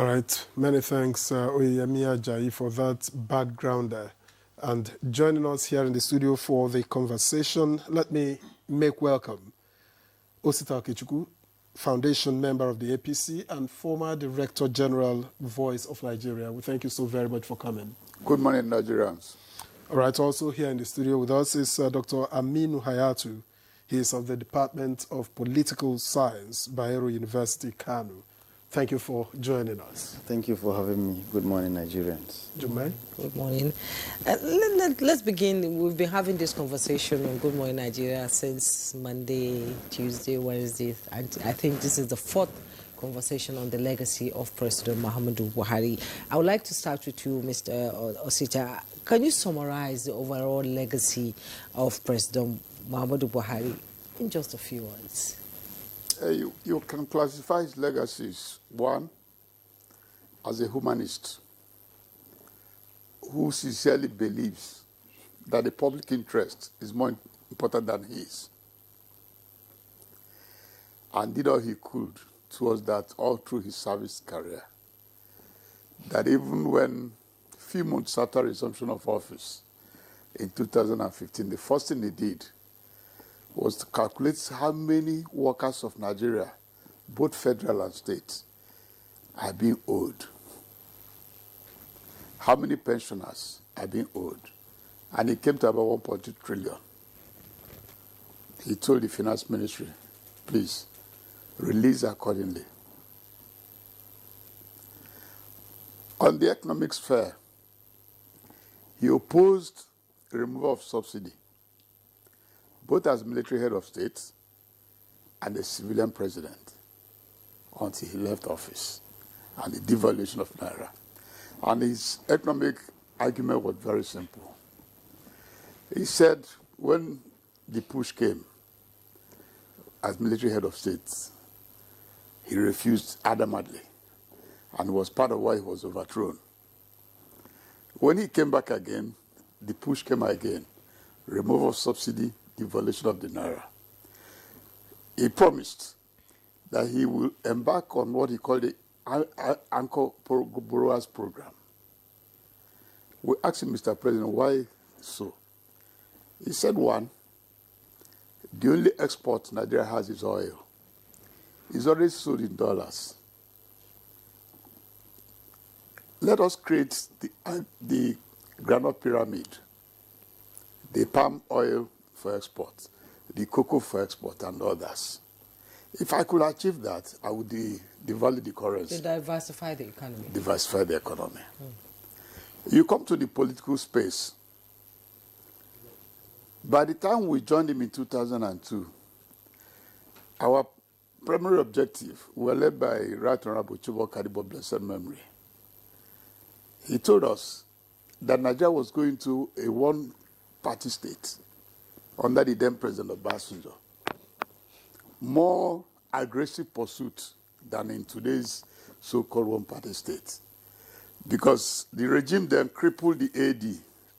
All right. Many thanks, Oyemi Ajayi, for that background there. And joining us here in the studio for the conversation, let me make welcome Osita Okechukwu, foundation member of the APC and former Director General, Voice of Nigeria. We thank you so very much for coming. Good morning, Nigerians. All right. Also here in the studio with us is Dr. Aminu Hayatu. He is of the Department of Political Science, Bayero University, Kano. Thank you for joining us. Thank you for having me. Good morning, Nigerians. Jummai? Good morning. Let's begin. We've been having this conversation on Good Morning Nigeria since Monday, Tuesday, Wednesday. I think this is the fourth conversation on the legacy of President Muhammadu Buhari. I would like to start with you, Mr. Osita. Can you summarize the overall legacy of President Muhammadu Buhari in just a few words? You can classify his legacies, one, as a humanist who sincerely believes that the public interest is more important than his, and did all he could towards that all through his service career. That even when, a few months after resumption of office in 2015, the first thing he did was to calculate how many workers of Nigeria, both federal and state, are being owed. How many pensioners are being owed. And it came to about 1.2 trillion. He told the finance ministry, please, release accordingly. On the economic sphere, he opposed the removal of subsidy, both as military head of state and a civilian president, until he left office, and the devaluation of Naira. And his economic argument was very simple. He said when the push came as military head of state, he refused adamantly and was part of why he was overthrown. When he came back again, the push came again, removal of subsidy, devaluation of the Naira. He promised that he will embark on what he called the Anchor Borrowers Program. We asked him, Mr. President, why so? He said, one, the only export Nigeria has is oil. It's already sold in dollars. Let us create the groundnut pyramid, the palm oil for export, the cocoa for export, and others. If I could achieve that, I would devalue the currency. To diversify the economy. Diversify the economy. You come to the political space. By the time we joined him in 2002, our primary objective, we were led by Right Honorable Chubok Kadibo, blessed memory. He told us that Nigeria was going to a one-party state under the then President Obasanjo. More aggressive pursuit than in today's so-called one-party state. Because the regime then crippled the AD,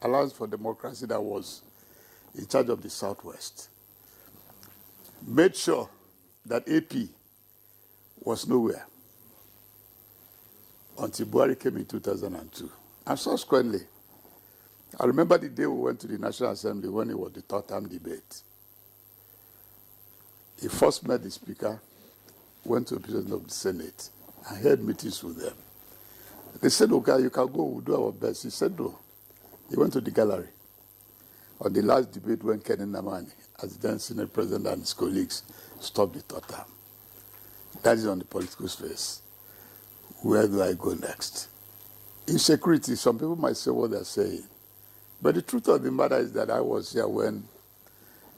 Alliance for Democracy, that was in charge of the Southwest. Made sure that AP was nowhere until Buhari came in 2002. And subsequently, I remember the day we went to the National Assembly when it was the third-term debate. He first met the Speaker, went to the President of the Senate, and held meetings with them. They said, okay, you can go, we'll do our best. He said, no. He went to the gallery. On the last debate when Kenny Namani, as then Senate President and his colleagues, stopped the third term. That is on the political space. Where do I go next? Insecurity, some people might say what they're saying. But the truth of the matter is that I was here when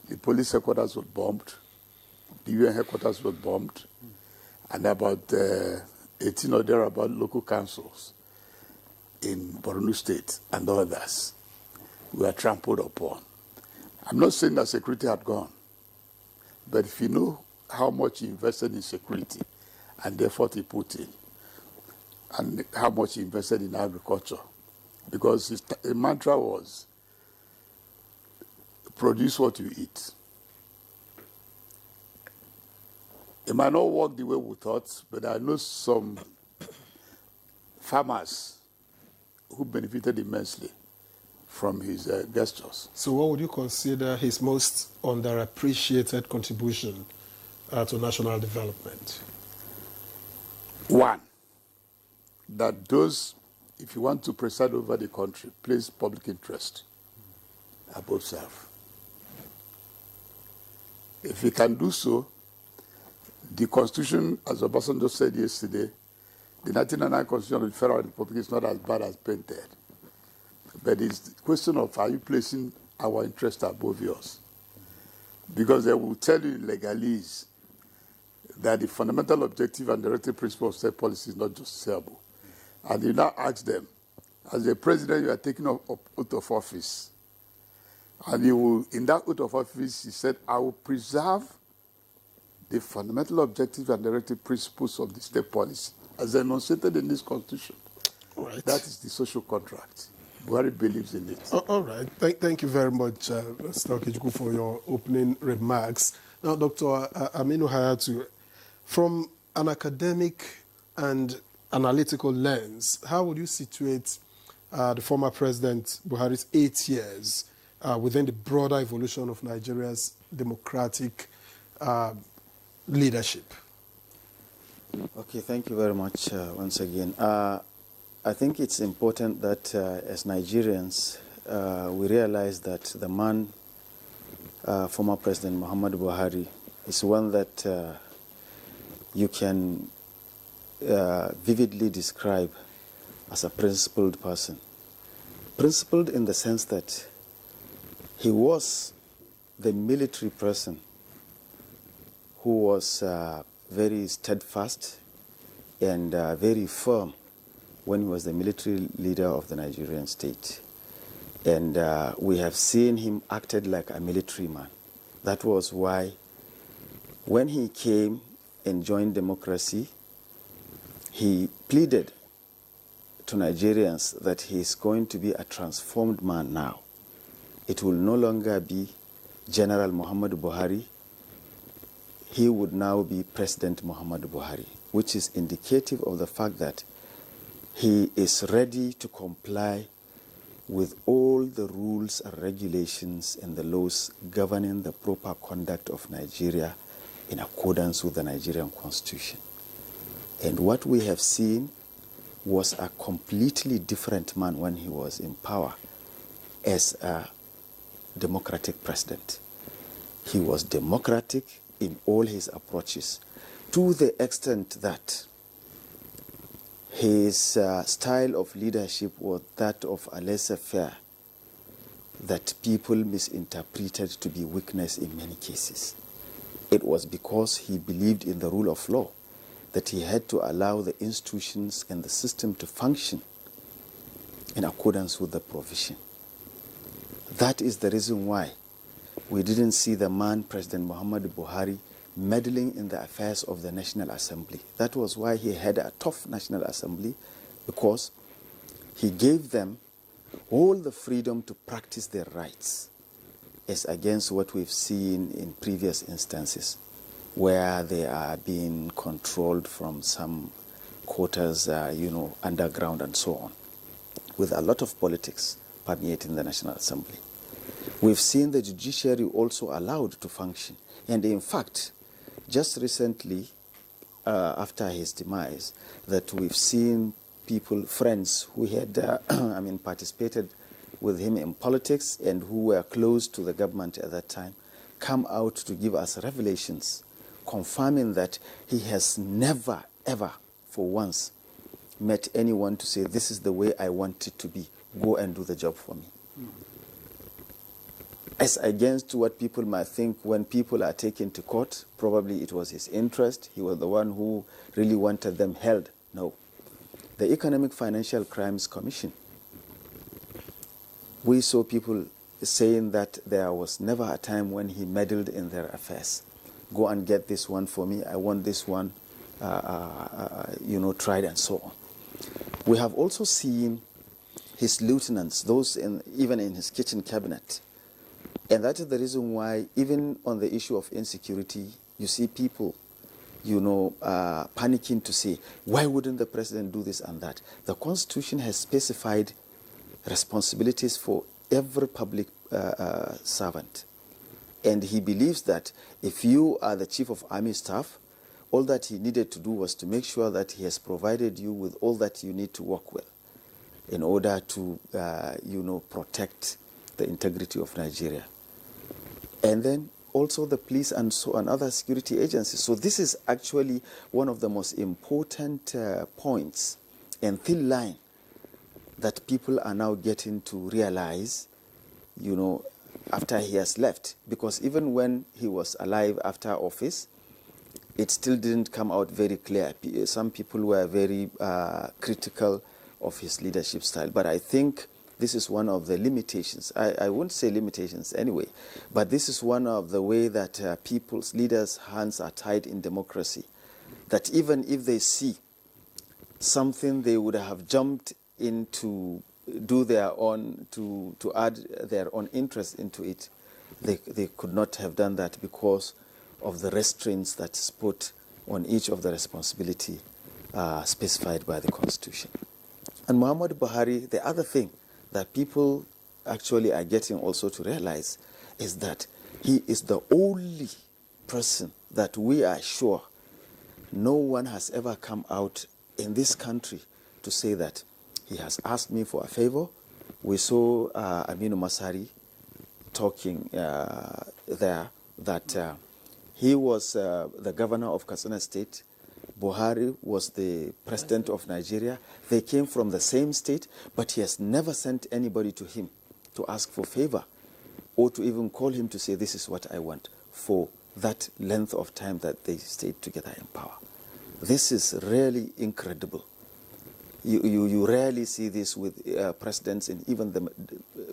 the police headquarters were bombed, the UN headquarters were bombed, and about 18 or thereabout local councils in Borno State and others were trampled upon. I'm not saying that security had gone, but if you know how much he invested in security and the effort he put in, and how much he invested in agriculture, because his mantra was, produce what you eat. It might not work the way we thought, but I know some farmers who benefited immensely from his gestures. So what would you consider his most underappreciated contribution to national development? One, that those, if you want to preside over the country, place public interest above self. If he can do so, the Constitution, as Obasanjo said yesterday, the 1999 Constitution of the Federal Republic is not as bad as painted. But it's the question of, are you placing our interest above yours? Because they will tell you in legalese that the fundamental objective and directive principle of state policy is not justiciable. And you now ask them, as a president, you are taking oath of office. And you will, in that oath of office, he said, I will preserve the fundamental objectives and directive principles of the state policy as enunciated in this Constitution. Right. That is the social contract. Buhari believes in it. All right. Thank you very much, Mr. Okechukwu, for your opening remarks. Now, Dr. Aminu Hayatu, from an academic and analytical lens, how would you situate the former President Buhari's 8 years within the broader evolution of Nigeria's democratic leadership? Okay, thank you very much once again. I think it's important that as Nigerians, we realize that the man, former President Muhammadu Buhari, is one that you can vividly describe as a principled person. Principled in the sense that he was the military person who was very steadfast and very firm when he was the military leader of the Nigerian state. And we have seen him acted like a military man. That was why when he came and joined democracy, he pleaded to Nigerians that he is going to be a transformed man now. It will no longer be General Muhammadu Buhari. He would now be President Muhammadu Buhari, which is indicative of the fact that he is ready to comply with all the rules and regulations and the laws governing the proper conduct of Nigeria in accordance with the Nigerian Constitution. And what we have seen was a completely different man when he was in power as a democratic president. He was democratic in all his approaches, to the extent that his style of leadership was that of a laissez-faire that people misinterpreted to be weakness in many cases. It was because he believed in the rule of law that he had to allow the institutions and the system to function in accordance with the provision. That is the reason why we didn't see the man, President Muhammadu Buhari, meddling in the affairs of the National Assembly. That was why he had a tough National Assembly, because he gave them all the freedom to practice their rights, as against what we've seen in previous instances, where they are being controlled from some quarters, underground and so on, with a lot of politics permeating the National Assembly. We've seen the judiciary also allowed to function. And in fact, just recently, after his demise, that we've seen people, friends who had participated with him in politics and who were close to the government at that time, come out to give us revelations confirming that he has never, ever, for once, met anyone to say, this is the way I want it to be. Go and do the job for me. As against what people might think when people are taken to court, probably it was his interest. He was the one who really wanted them held. No. The Economic Financial Crimes Commission, we saw people saying that there was never a time when he meddled in their affairs. Go and get this one for me. I want this one, tried and so on. We have also seen his lieutenants, those even in his kitchen cabinet. And that is the reason why, even on the issue of insecurity, you see people panicking to say, why wouldn't the president do this and that? The Constitution has specified responsibilities for every public servant. And he believes that if you are the chief of army staff, all that he needed to do was to make sure that he has provided you with all that you need to work with in order to, protect the integrity of Nigeria. And then also the police and other security agencies. So this is actually one of the most important points and thin line that people are now getting to realize, after he has left. Because even when he was alive after office, it still didn't come out very clear. Some people were very critical of his leadership style. But I think this is one of the limitations. I won't say limitations anyway, but this is one of the way that people's leaders' hands are tied in democracy. That even if they see something, they would have jumped in to do their own, to add their own interest into it. They could not have done that because of the restraints that's put on each of the responsibility specified by the Constitution. And Muhammadu Buhari, the other thing that people actually are getting also to realize is that he is the only person that we are sure no one has ever come out in this country to say that he has asked me for a favor. We saw Aminu Masari talking there that he was the governor of Katsina State. Buhari was the president of Nigeria. They came from the same state, but he has never sent anybody to him to ask for favor or to even call him to say, this is what I want, for that length of time that they stayed together in power. This is really incredible. You rarely see this with presidents in even the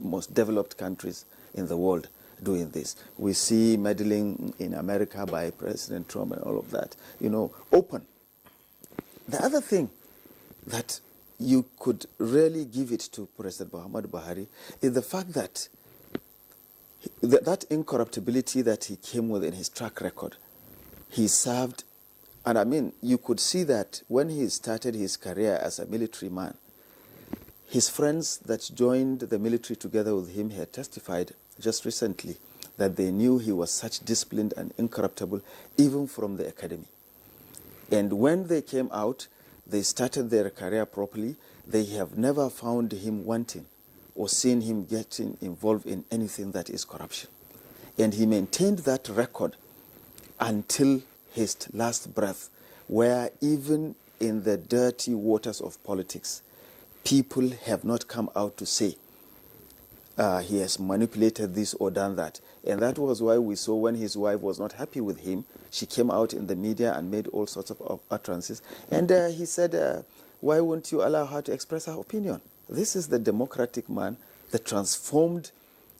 most developed countries in the world doing this. We see meddling in America by President Trump and all of that, open. The other thing that you could really give it to President Muhammadu Buhari is the fact that that incorruptibility that he came with in his track record, he served. And I mean, you could see that when he started his career as a military man, his friends that joined the military together with him had testified just recently that they knew he was such disciplined and incorruptible even from the academy. And when they came out, they started their career properly. They have never found him wanting or seen him getting involved in anything that is corruption. And he maintained that record until his last breath, where even in the dirty waters of politics, people have not come out to say he has manipulated this or done that. And that was why we saw when his wife was not happy with him, she came out in the media and made all sorts of utterances. And he said, why won't you allow her to express her opinion? This is the democratic man, the transformed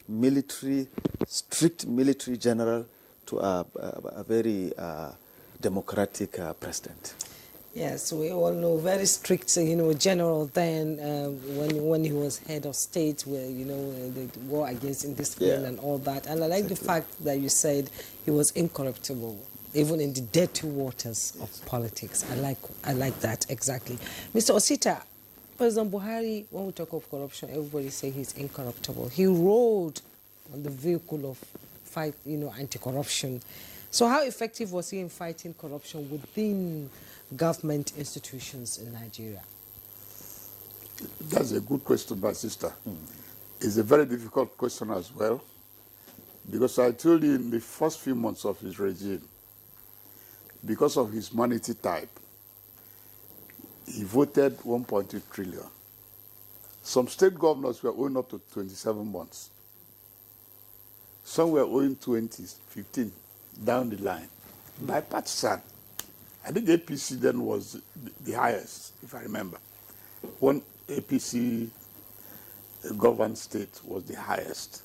military, strict military general to a very democratic president. Yes, we all know very strict, general then when he was head of state, where the war against indiscipline and all that. And I like the fact that you said he was incorruptible, even in the dirty waters of politics. I like that exactly, Mr. Osita. President Buhari, when we talk of corruption, everybody say he's incorruptible. He rode on the vehicle of fight, anti-corruption. So how effective was he in fighting corruption within government institutions in Nigeria? That's a good question, my sister. It's a very difficult question as well, because I told you in the first few months of his regime, because of his monetary type, he voted 1.2 trillion. Some state governors were owing up to 27 months. Some were owing 20, 15, down the line. Bipartisan. I think APC then was the highest, if I remember. One APC governed state was the highest.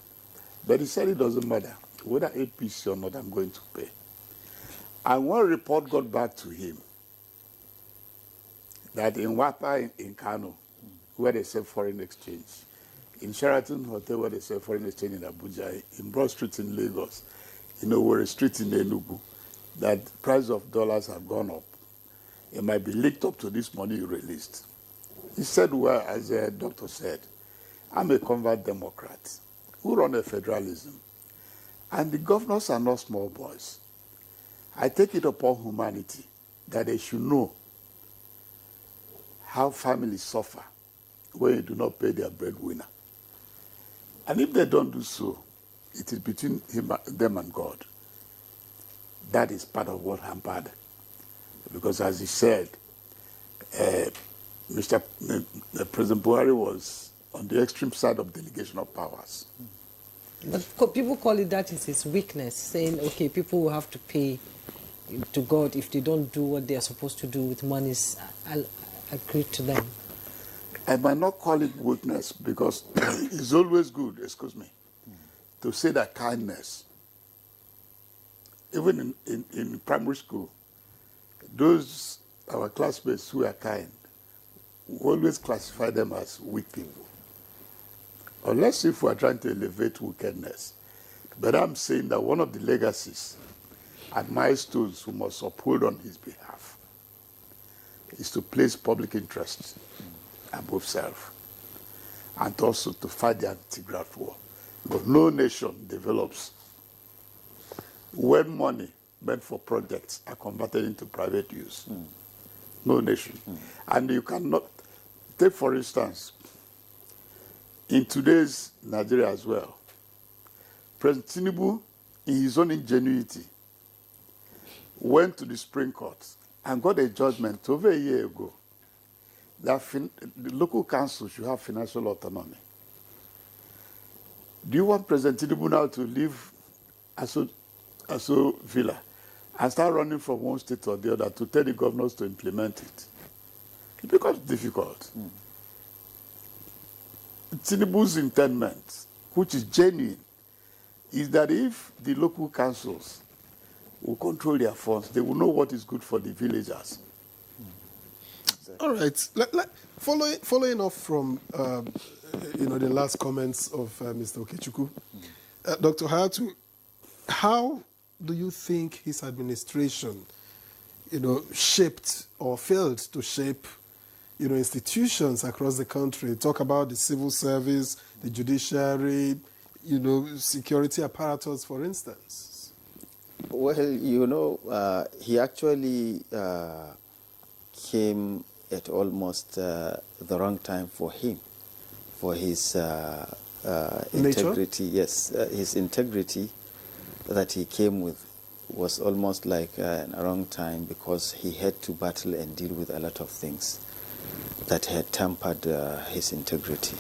But he said it doesn't matter. Whether APC or not, I'm going to pay. And one report got back to him that in Wapa in Kano, where they sell foreign exchange, in Sheraton Hotel, where they sell foreign exchange in Abuja, in Broad Street in Lagos, Owerri Street in Enugu, that price of dollars have gone up, it might be linked up to this money you released. He said, well, as the doctor said, I'm a convert Democrat who run a federalism. And the governors are not small boys. I take it upon humanity that they should know how families suffer when you do not pay their breadwinner. And if they don't do so, it is between them and God. That is part of what hampered. Because as he said, President Buhari was on the extreme side of delegation of powers. But people call it that is his weakness, saying, okay, people will have to pay to God if they don't do what they are supposed to do with monies agreed to them. I might not call it weakness because it's always good, to say that kindness, even in primary school, those our classmates who are kind, we always classify them as weak people. Unless if we are trying to elevate wickedness. But I'm saying that one of the legacies and milestones we must uphold on his behalf is to place public interest above self, and also to fight the anti-graft war. Because no nation develops when money meant for projects are converted into private use. No nation. And you cannot, take for instance, in today's Nigeria as well, President Tinubu, in his own ingenuity, went to the Supreme Court and got a judgment over a year ago that the local council should have financial autonomy. Do you want President Tinubu now to leave Aso Villa and start running from one state to the other to tell the governors to implement it? It becomes difficult. Tinubu's intendment, which is genuine, is that if the local councils will control their funds, they will know what is good for the villagers. All right. Following off from the last comments of Mr. Okechukwu, Dr. Hayatu, how do you think his administration, shaped or failed to shape, institutions across the country? Talk about the civil service, the judiciary, security apparatus, for instance. Well, he actually came at almost the wrong time for him, for his integrity. Yes, his integrity that he came with was almost like a wrong time, because he had to battle and deal with a lot of things that had tampered his integrity,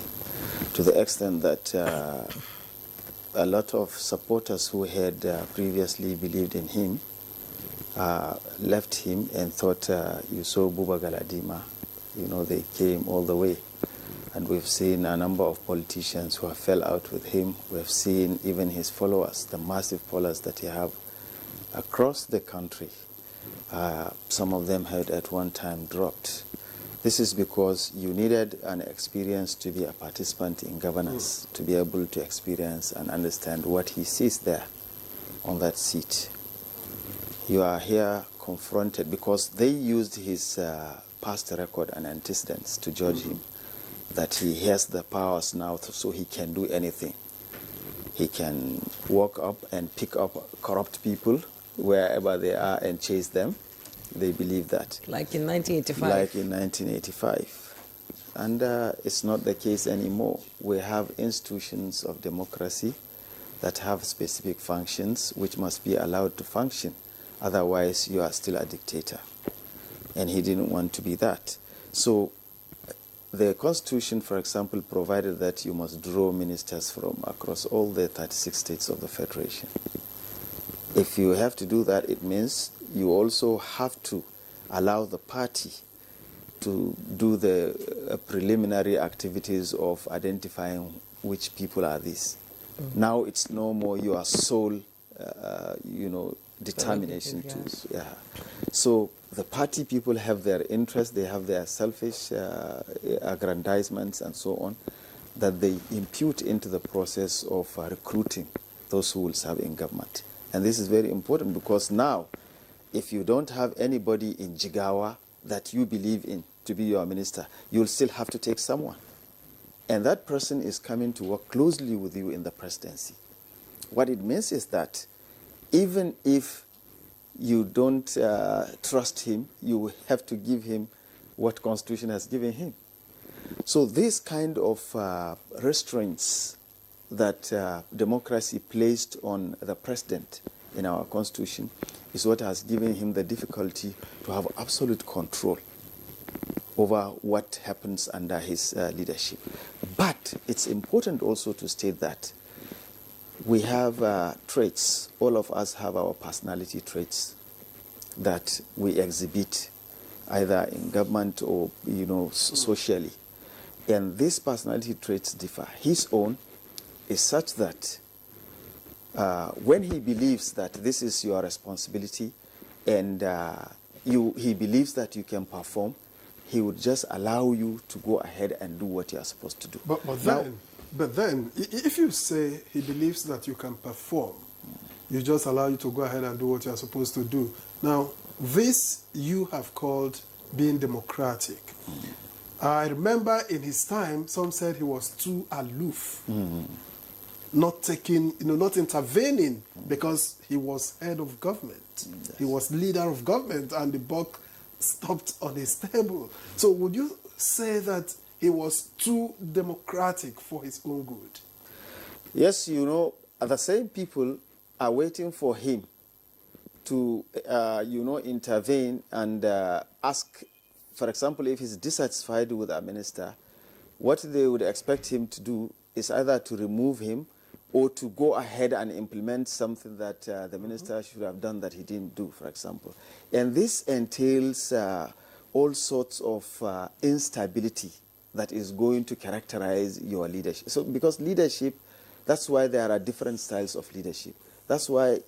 to the extent that a lot of supporters who had previously believed in him left him and thought, you saw Buba Galadima, they came all the way. And we've seen a number of politicians who have fell out with him. We've seen even his followers, the massive followers that he have across the country. Some of them had at one time dropped. This is because you needed an experience to be a participant in governance, to be able to experience and understand what he sees there on that seat. You are here confronted because they used his past record and antecedents to judge him, that he has the powers now so he can do anything. He can walk up and pick up corrupt people wherever they are and chase them. They believe that. Like in 1985? Like in 1985. And it's not the case anymore. We have institutions of democracy that have specific functions which must be allowed to function. Otherwise, you are still a dictator. And he didn't want to be that. So the Constitution, for example, provided that you must draw ministers from across all the 36 states of the Federation. If you have to do that, it means you also have to allow the party to do the preliminary activities of identifying which people are these. Now it's no more your sole, determination to. Yeah. So the party people have their interests, they have their selfish aggrandizements and so on, that they impute into the process of recruiting those who will serve in government. And this is very important because now if you don't have anybody in Jigawa that you believe in to be your minister, you'll still have to take someone. And that person is coming to work closely with you in the presidency. What it means is that even if you don't trust him, you have to give him what Constitution has given him. So this kind of restraints that democracy placed on the president in our Constitution is what has given him the difficulty to have absolute control over what happens under his leadership. But it's important also to state that we have traits. All of us have our personality traits that we exhibit either in government or, socially. And these personality traits differ. His own is such that when he believes that this is your responsibility and he believes that you can perform, he would just allow you to go ahead and do what you are supposed to do. But then, if you say he believes that you can perform, you just allow you to go ahead and do what you are supposed to do. Now, this you have called being democratic. I remember in his time, some said he was too aloof, not taking, not intervening because he was head of government. Yes. He was leader of government, and the buck stopped on his table. So would you say that he was too democratic for his own good? Yes, the same people are waiting for him to, intervene and ask, for example, if he's dissatisfied with a minister, what they would expect him to do is either to remove him or to go ahead and implement something that the minister should have done that he didn't do, for example. And this entails all sorts of instability that is going to characterize your leadership. So because leadership, that's why there are different styles of leadership. That's why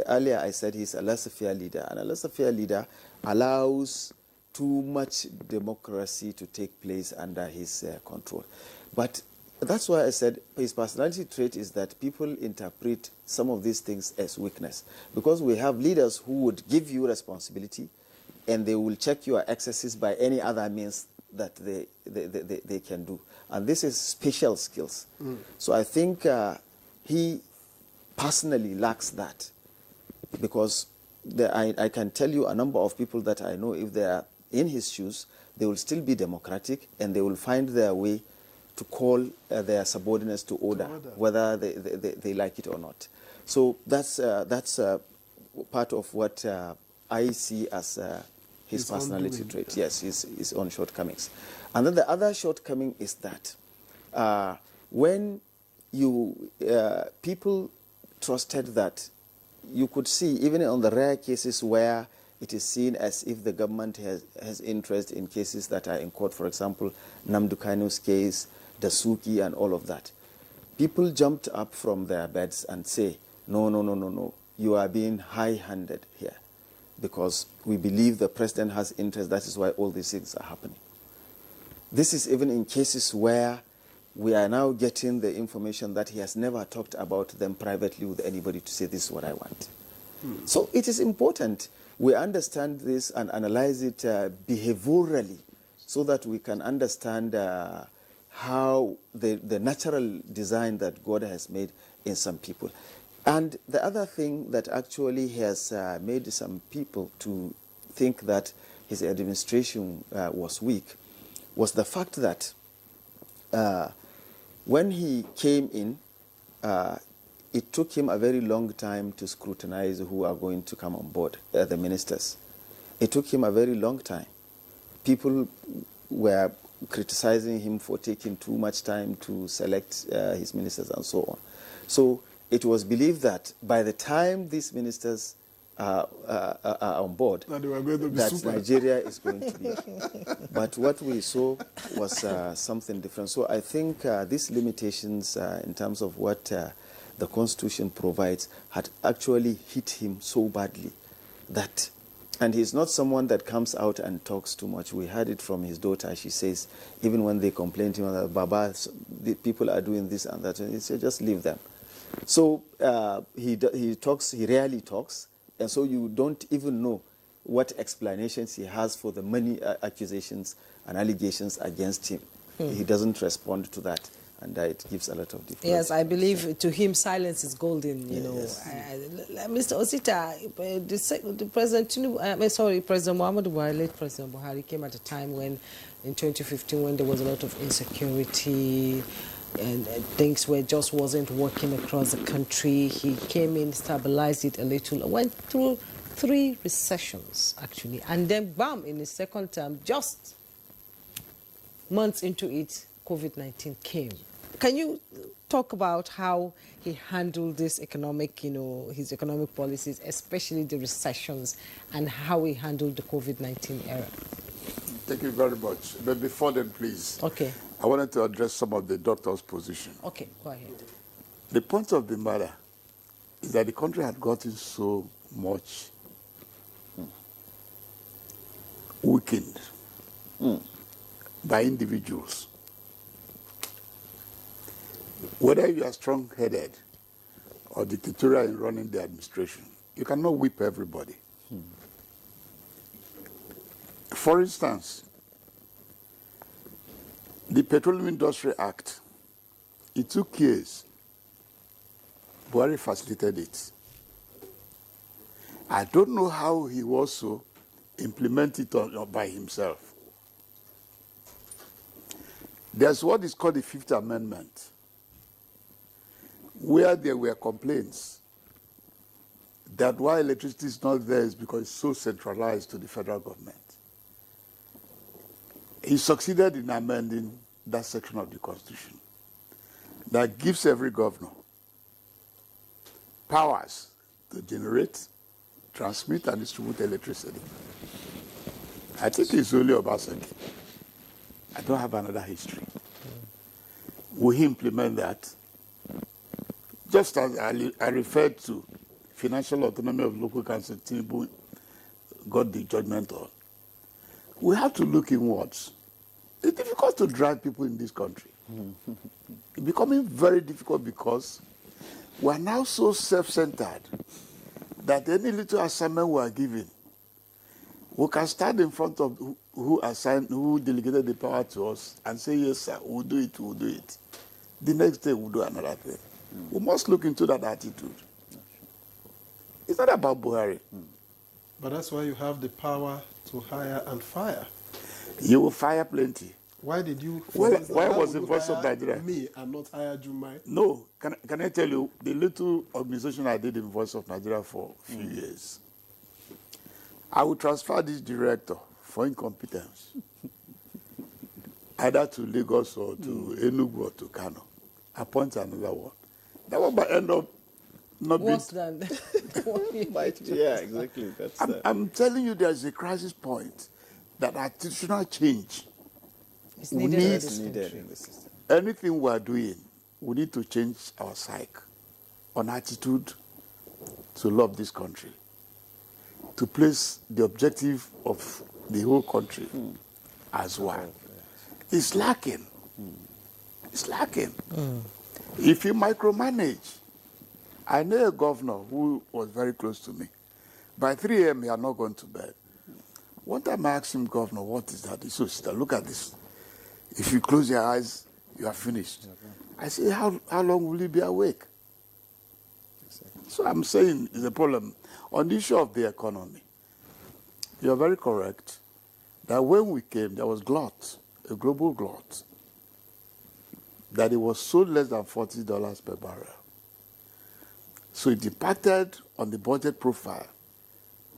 earlier I said he's a laissez-faire leader. And a laissez-faire leader allows too much democracy to take place under his control. But that's why I said his personality trait is that people interpret some of these things as weakness. Because we have leaders who would give you responsibility and they will check your excesses by any other means that they can do. And this is special skills. So I think he personally lacks that. Because I can tell you a number of people that I know, if they are in his shoes, they will still be democratic and they will find their way to call their subordinates to order, whether they like it or not. So that's part of what I see as his personality trait. Yes, his own shortcomings. And then the other shortcoming is that when people trusted that, you could see, even on the rare cases where it is seen as if the government has interest in cases that are in court, for example, Namdu Kanu's case, Dasuki and all of that. People jumped up from their beds and say, no, you are being high-handed here because we believe the president has interest, that is why all these things are happening. This is even in cases where we are now getting the information that he has never talked about them privately with anybody to say, this is what I want. So it is important we understand this and analyze it behaviorally so that we can understand how the natural design that God has made in some people. And the other thing that actually has made some people to think that his administration was weak was the fact that when he came in, it took him a very long time to scrutinize who are going to come on board, the ministers. It took him a very long time. People were criticizing him for taking too much time to select his ministers and so on. So it was believed that by the time these ministers are on board, that Nigeria is going to be. But what we saw was something different. So I think these limitations in terms of what the Constitution provides had actually hit him so badly that, and he's not someone that comes out and talks too much. We heard it from his daughter. She says, even when they complain to him that, Baba, the people are doing this and that, and he said, just leave them. So he rarely talks, And so you don't even know what explanations he has for the many accusations and allegations against him. He doesn't respond to that, and it gives a lot of difference. Yes, I believe to him silence is golden, you know. Yes. Mr. Osita, the President President Muhammadu Buhari, late President Buhari, came at a time when, in 2015, when there was a lot of insecurity and things just wasn't working across the country. He came in, stabilized it a little, went through 3 recessions, actually, and then, bam, in his second term, just months into it, COVID-19 came. Can you talk about how he handled this economic, his economic policies, especially the recessions, and how he handled the COVID-19 era? Thank you very much. But before then, please, Okay. I wanted to address some of the doctor's position. Okay, go ahead. The point of the matter is that the country had gotten so much weakened by individuals. Whether you are strong-headed or dictatorial in running the administration, you cannot whip everybody. For instance, the Petroleum Industry Act, it took years. Buhari facilitated it. I don't know how he also implemented it by himself. There's what is called the Fifth Amendment, where there were complaints that why electricity is not there is because it's so centralized to the federal government. He succeeded in amending that section of the Constitution that gives every governor powers to generate, transmit, and distribute electricity. I think it's only Obasanjo. I don't have another history. Will he implement that? Just as I referred to financial autonomy of local council, Tinubu got the judgment on. We have to look inwards. It's difficult to drive people in this country. It's becoming very difficult because we are now so self-centered that any little assignment we are given, we can stand in front of who delegated the power to us and say, yes, sir, we'll do it, we'll do it. The next day, we'll do another thing. We must look into that attitude. It's not about Buhari. But that's why you have the power to hire and fire. You will fire plenty. Why did you... Why was the Voice of Nigeria? Me and not hire Jumai? No. Can I tell you, the little organization I did in Voice of Nigeria for a few years, I would transfer this director for incompetence, either to Lagos or to Enugu or to Kano. Appoint another one. That one might end up not Worse than Yeah, exactly. I'm telling you, there's a crisis point that attitudinal change It's needed in this country. in the system. Anything we are doing, we need to change our psyche on attitude to love this country, to place the objective of the whole country as one. It's lacking. It's lacking. If you micromanage, I know a governor who was very close to me. By 3 a.m., he had not gone to bed. One time I asked him, Governor, what is that? He said, sister, look at this. If you close your eyes, you are finished. I say, how long will you be awake? So I'm saying it's a problem. On the issue of the economy, you're very correct that when we came, there was glut, a global glut, that it was sold less than $40 per barrel. So it impacted on the budget profile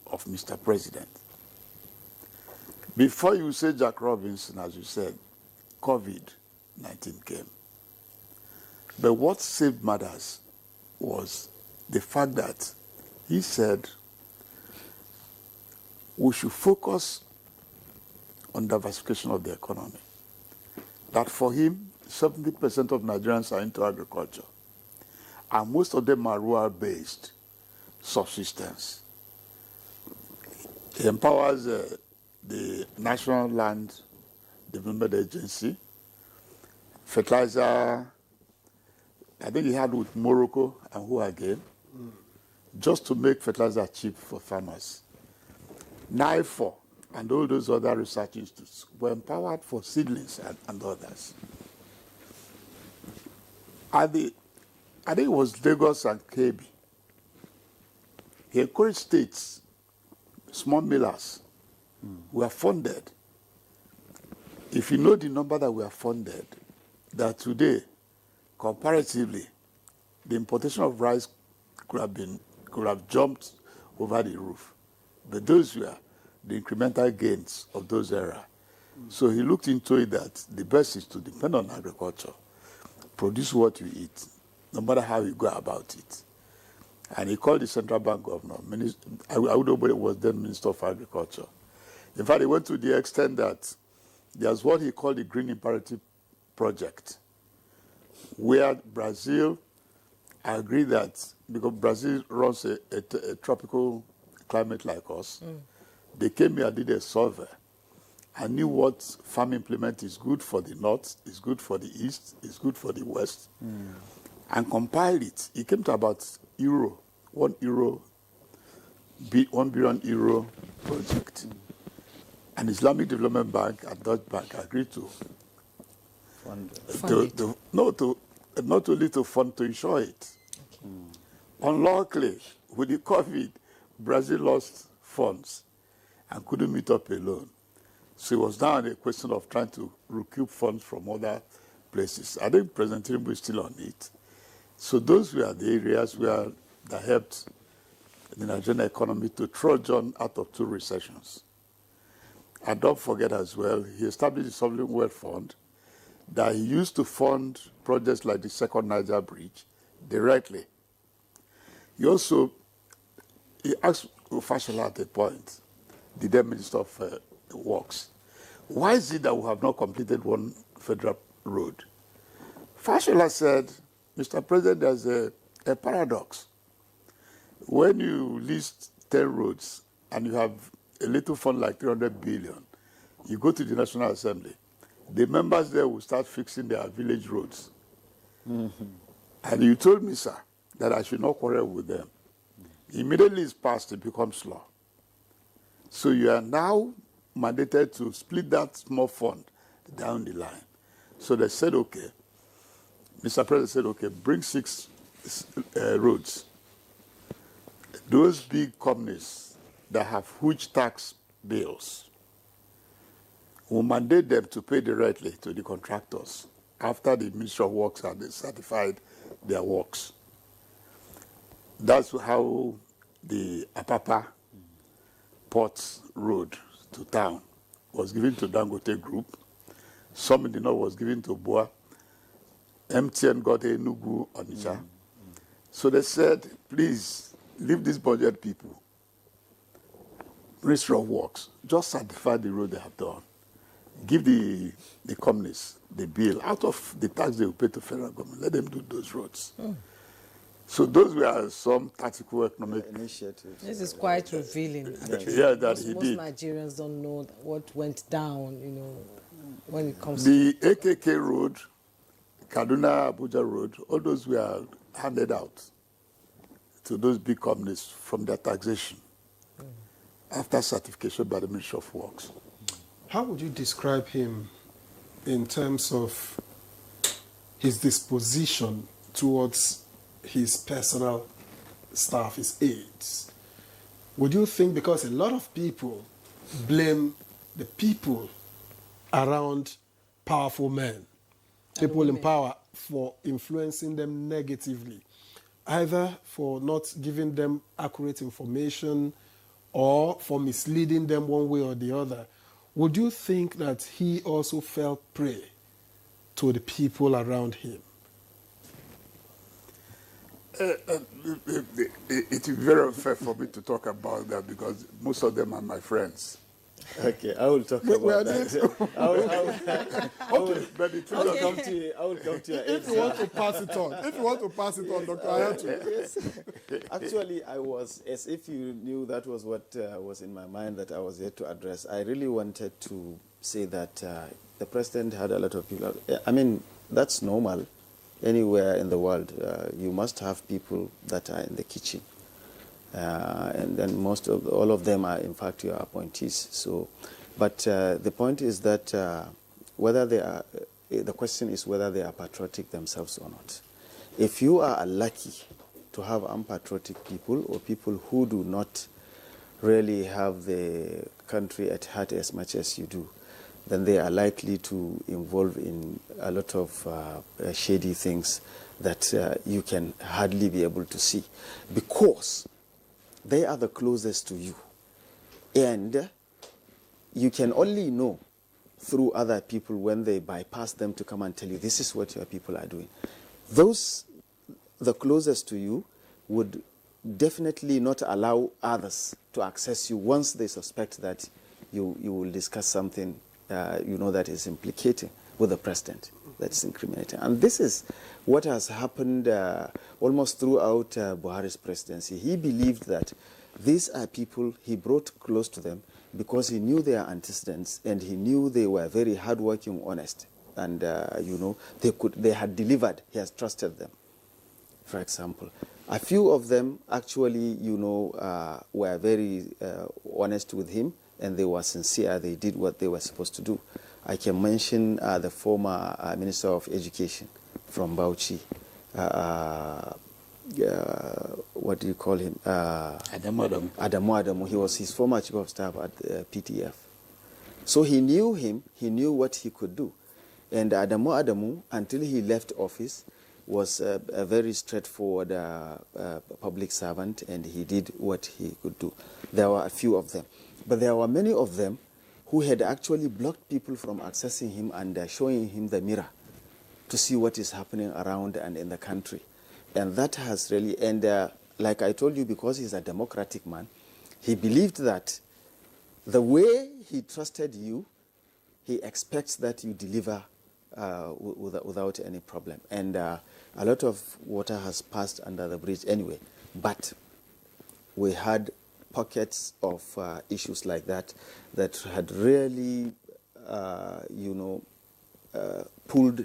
of Mr. President. Before you say Jack Robinson, as you said, COVID-19 came. But what saved matters was the fact that he said we should focus on diversification of the economy. That for him, 70% of Nigerians are into agriculture. And most of them are rural-based subsistence. He empowers the National Land Development Agency, fertilizer, I think he had with Morocco and who again? just to make fertilizer cheap for farmers. NIFOR and all those other research institutes were empowered for seedlings and others. I think it was Lagos and KB. He encouraged states, small millers, were funded. If you know the number that were funded, that today, comparatively, the importation of rice could have jumped over the roof. But those were the incremental gains of those era. So he looked into it that the best is to depend on agriculture, produce what you eat, no matter how you go about it. And he called the central bank governor, I would know, but it was then Minister of Agriculture. In fact, he went to the extent that there's what he called the Green Imperative Project, where Brazil agreed that, because Brazil runs a tropical climate like us, they came here and did a survey and knew what farm implement is good for the north, is good for the east, is good for the west, and compiled it. It came to about €1 billion euro project. And Islamic Development Bank and Dutch Bank agreed to not only to fund, to insure it. Unluckily, with the COVID, Brazil lost funds and couldn't meet up a loan. So it was now a question of trying to recoup funds from other places. I think President Tinubu is still on it. So those were the areas that helped the Nigerian economy to trojan out of 2 recessions. And don't forget as well, he established the Sovereign Wealth Fund that he used to fund projects like the Second Niger Bridge directly. He asked Fashola at a point, the then Minister of Works, why is it that we have not completed one federal road? Fashola said, Mr. President, there's a paradox. When you list 10 roads and you have a little fund like 300 billion, you go to the National Assembly, the members there will start fixing their village roads. And you told me, sir, that I should not quarrel with them. Immediately it's passed, it becomes law. So you are now mandated to split that small fund down the line. So they said, okay. Mr. President said, okay, bring 6 roads. Those big companies that have huge tax bills will mandate them to pay directly to the contractors after the Ministry of Works has certified their works. That's how the Apapa Port Road to town was given to Dangote Group. Some in the north was given to Boa. MTN got Enugu, Onitsha. So they said, please, leave these budget people. Ministry of Works, just certify the road they have done. Give the companies the bill out of the tax they will pay to federal government. Let them do those roads. So those were some tactical economic initiatives. This is quite revealing. Yeah, that he most did. Nigerians don't know what went down, when it comes The AKK road, Kaduna Abuja road, all those were handed out to those big companies from their taxation after certification by the Ministry of Works. How would you describe him in terms of his disposition towards his personal staff, his aides? Would you think, because a lot of people blame the people around powerful men, people in power, for influencing them negatively, either for not giving them accurate information or for misleading them one way or the other, would you think that he also fell prey to the people around him? It is very unfair for me to talk about that because most of them are my friends. Okay, I will talk about that. I will come to your aid. If you want to pass it on, Dr. Ayatu. Yes. Actually, I was, as if you knew that was what was in my mind that I was here to address. I really wanted to say that the president had a lot of people. I mean, that's normal. Anywhere in the world, you must have people that are in the kitchen. And then all of them are, in fact, your appointees. So, but the point is that whether they are, the question is whether they are patriotic themselves or not. If you are unlucky to have unpatriotic people or people who do not really have the country at heart as much as you do, then they are likely to involve in a lot of shady things that you can hardly be able to see, because they are the closest to you. And you can only know through other people when they bypass them to come and tell you, this is what your people are doing. Those, the closest to you, would definitely not allow others to access you once they suspect that you will discuss something that is implicating with the president, that's incriminating. And this is what has happened almost throughout Buhari's presidency. He believed that these are people he brought close to them because he knew their antecedents and he knew they were very hardworking, honest, and they had delivered. He has trusted them. For example, a few of them actually, were very honest with him, and they were sincere. They did what they were supposed to do. I can mention the former Minister of Education from Bauchi. What do you call him? Adamu. Adamu. He was his former chief of staff at PTF. So he knew him. He knew what he could do. And Adamu, until he left office, was a very straightforward public servant, and he did what he could do. There were a few of them. But there were many of them who had actually blocked people from accessing him and showing him the mirror to see what is happening around and in the country. And that has really, and like I told you, because he's a democratic man, he believed that the way he trusted you, he expects that you deliver without any problem. And a lot of water has passed under the bridge anyway. But we had pockets of issues like that had really, pulled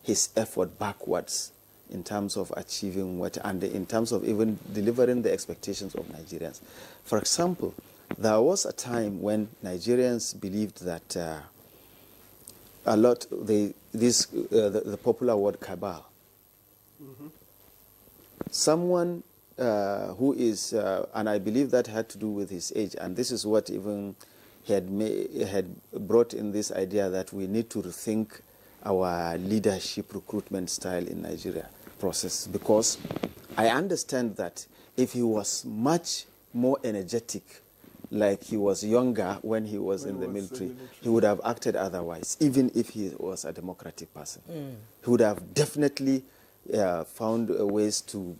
his effort backwards in terms of achieving and in terms of even delivering the expectations of Nigerians. For example, there was a time when Nigerians believed that the popular word cabal. Mm-hmm. Someone who is, and I believe that had to do with his age, and this is what even he had brought in this idea that we need to rethink our leadership recruitment style in Nigeria process, because I understand that if he was much more energetic, like he was younger when he was in the military, he would have acted otherwise, even if he was a democratic person. He would have definitely found ways to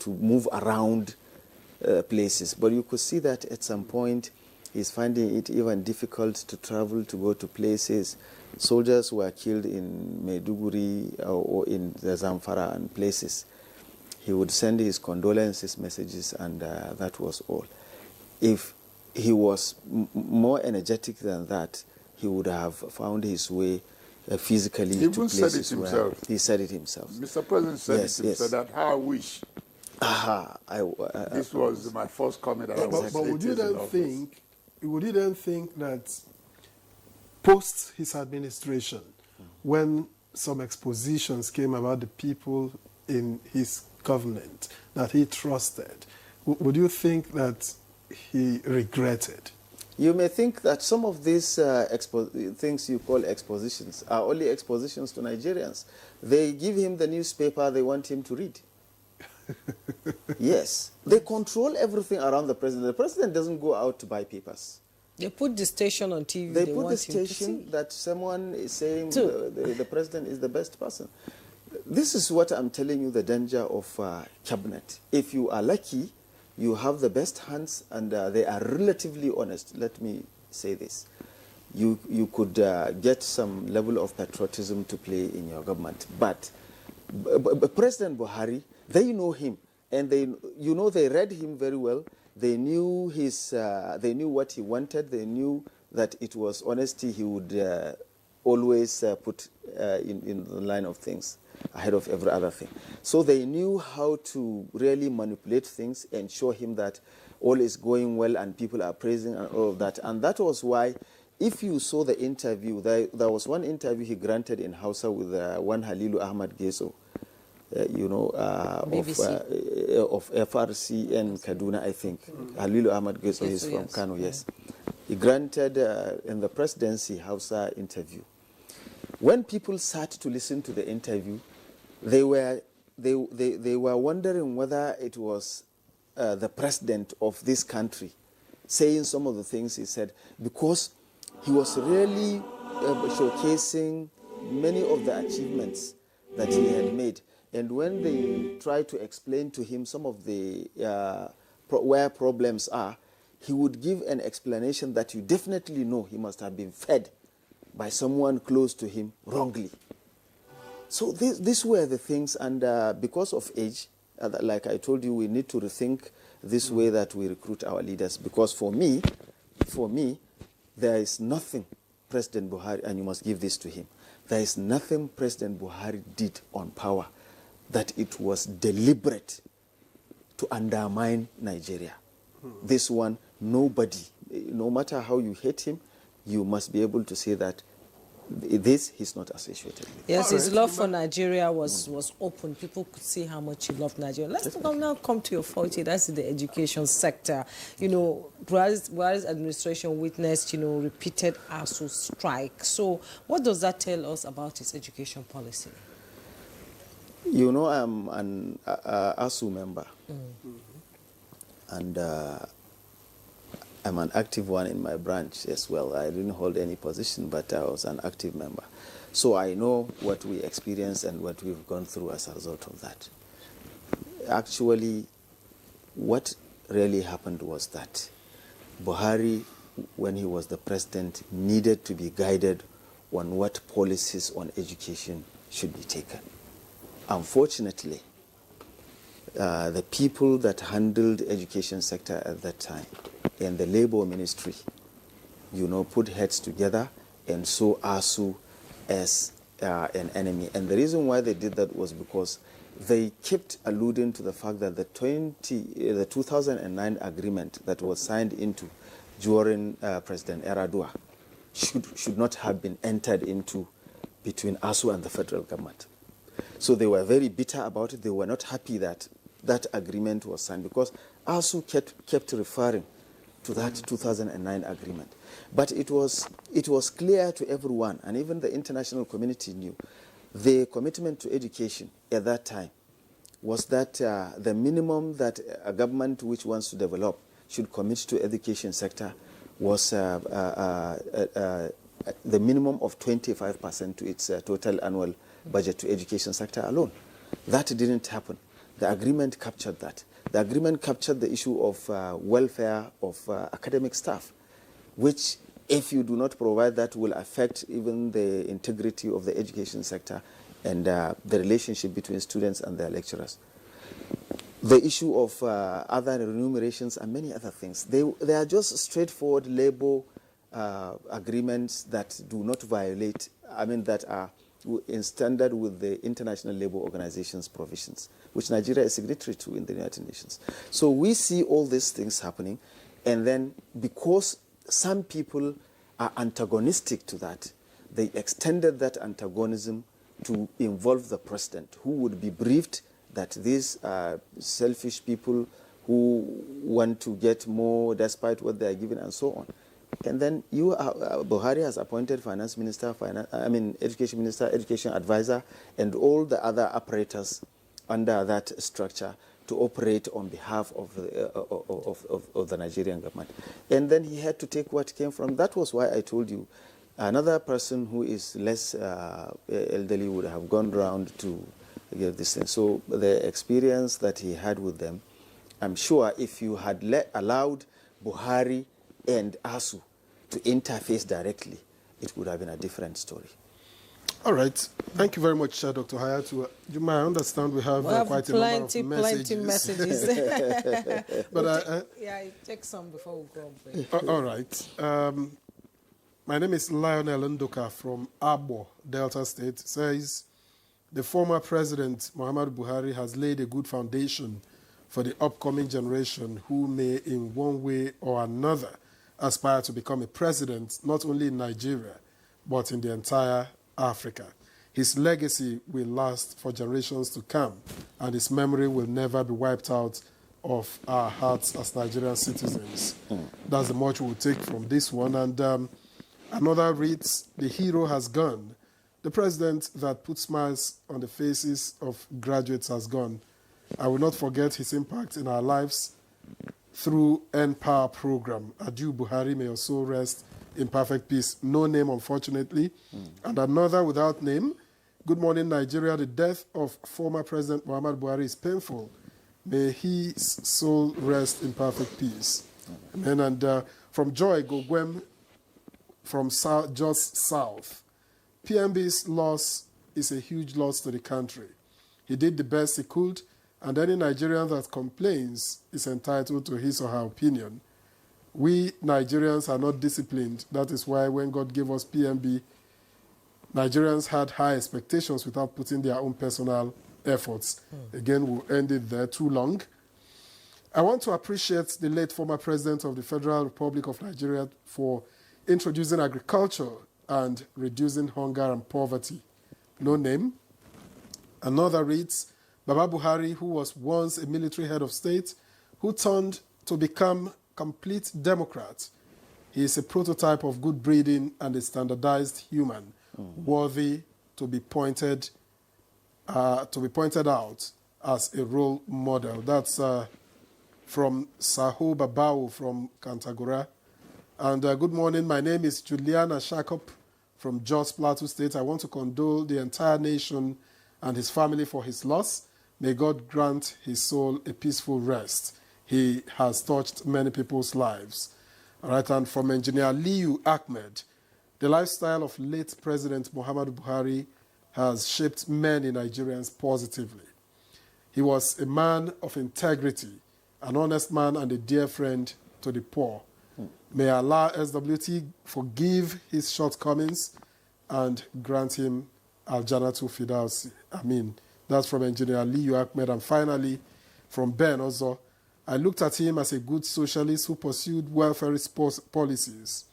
move around places. But you could see that at some point he's finding it even difficult to travel, to go to places. Soldiers were killed in Maiduguri or in the Zamfara and places. He would send his condolences messages, and that was all. If he was more energetic than that, he would have found his way physically to places where he said it himself. Mr. President said it himself, that how I wish. This was my first comment. But would you then think that post his administration, when some expositions came about the people in his government that he trusted, would you think that he regretted? You may think that some of these things you call expositions are only expositions to Nigerians. They give him the newspaper they want him to read. Yes. They control everything around the president. The president doesn't go out to buy papers. They put the station on TV. They put the station that someone is saying the president is the best person. This is what I'm telling you, the danger of cabinet. If you are lucky, you have the best hands, and they are relatively honest. Let me say this. You could get some level of patriotism to play in your government. But President Buhari, they know him, and they read him very well. They knew they knew what he wanted. They knew that it was honesty he would always put in the line of things ahead of every other thing. So they knew how to really manipulate things and show him that all is going well and people are praising and all of that. And that was why, if you saw the interview, there was one interview he granted in Hausa with one Halilu Ahmad Geso, of FRC and Kaduna, I think. Halilu Ahmad Geso is from Kano, yes. He granted in the presidency Hausa interview. When people sat to listen to the interview, they were wondering whether it was the president of this country saying some of the things he said, because he was really showcasing many of the achievements that he had made. And when they tried to explain to him some of the where problems are, he would give an explanation that you definitely know he must have been fed by someone close to him wrongly. So these were the things, and because of age, like I told you, we need to rethink this way that we recruit our leaders. Because for me, there is nothing President Buhari, and you must give this to him, there is nothing President Buhari did on power that it was deliberate to undermine Nigeria. This one, nobody, no matter how you hate him, you must be able to say that this he's not associated with. Yes, his love for Nigeria was open. People could see how much he loved Nigeria. Let's now come to your forte. That's the education sector. Buhari's administration witnessed, repeated ASU strike. So what does that tell us about his education policy? I'm an ASU member. And I'm an active one in my branch as well. I didn't hold any position, but I was an active member. So I know what we experienced and what we've gone through as a result of that. Actually, what really happened was that Buhari, when he was the president, needed to be guided on what policies on education should be taken. Unfortunately, the people that handled the education sector at that time and the labor ministry, put heads together and saw ASU as an enemy. And the reason why they did that was because they kept alluding to the fact that the 2009 agreement that was signed into during President Yar'Adua should not have been entered into between ASU and the federal government. So they were very bitter about it. They were not happy that that agreement was signed because ASU kept referring to that 2009 agreement. But it was clear to everyone, and even the international community knew, the commitment to education at that time was that the minimum that a government which wants to develop should commit to education sector was the minimum of 25% to its total annual budget to education sector alone. That didn't happen. The agreement captured that. The agreement captured the issue of welfare of academic staff, which, if you do not provide that, will affect even the integrity of the education sector and the relationship between students and their lecturers. The issue of other remunerations and many other things. They are just straightforward labor agreements that do not violate, that are in standard with the International Labour Organization's provisions, which Nigeria is signatory to in the United Nations. So we see all these things happening, and then because some people are antagonistic to that, they extended that antagonism to involve the president, who would be briefed that these are selfish people who want to get more despite what they are given and so on. And then Buhari has appointed finance minister, education minister, education advisor, and all the other apparatus under that structure to operate on behalf of the Nigerian government. And then he had to take what came from. That was why I told you another person who is less elderly would have gone round to give this thing. So the experience that he had with them, I'm sure if you had allowed Buhari and ASU to interface directly, it would have been a different story. All right. Thank you very much, Dr. Hayatu. You might understand we have quite a number of messages. Plenty messages. But take some before we go on break. All right. My name is Lionel Ndoka from Abo, Delta State. Says, the former president, Muhammadu Buhari, has laid a good foundation for the upcoming generation who may, in one way or another, aspire to become a president, not only in Nigeria, but in the entire Africa. His legacy will last for generations to come, and his memory will never be wiped out of our hearts as Nigerian citizens. That's the much we'll take from this one. And another reads, the hero has gone. The president that put smiles on the faces of graduates has gone. I will not forget his impact in our lives through N-Power program. Adieu Buhari, may your soul rest in perfect peace. No name, unfortunately. And another without name. Good morning, Nigeria. The death of former President Muhammadu Buhari is painful. May his soul rest in perfect peace. Amen. And from Joy Gogwem, from just south, PMB's loss is a huge loss to the country. He did the best he could, and any Nigerian that complains is entitled to his or her opinion. We Nigerians are not disciplined. That is why when God gave us PMB, Nigerians had high expectations without putting their own personal efforts. Again, we'll end it there too long. I want to appreciate the late former president of the Federal Republic of Nigeria for introducing agriculture and reducing hunger and poverty. No name. Another reads, Baba Buhari, who was once a military head of state, who turned to become complete Democrat. He is a prototype of good breeding and a standardized human, worthy to be pointed out as a role model. That's from Saho Babao from Kantagura. And good morning, my name is Juliana Shakop from Jos Plateau State. I want to condole the entire nation and his family for his loss. May God grant his soul a peaceful rest. He has touched many people's lives. All right, and from Engineer Liu Ahmed, the lifestyle of late President Muhammadu Buhari has shaped many Nigerians positively. He was a man of integrity, an honest man and a dear friend to the poor. May Allah SWT forgive his shortcomings and grant him Al-Jannatu Fidausi. Amin. That's from Engineer Liu Ahmed. And finally, from Ben also, I looked at him as a good socialist who pursued welfare policies.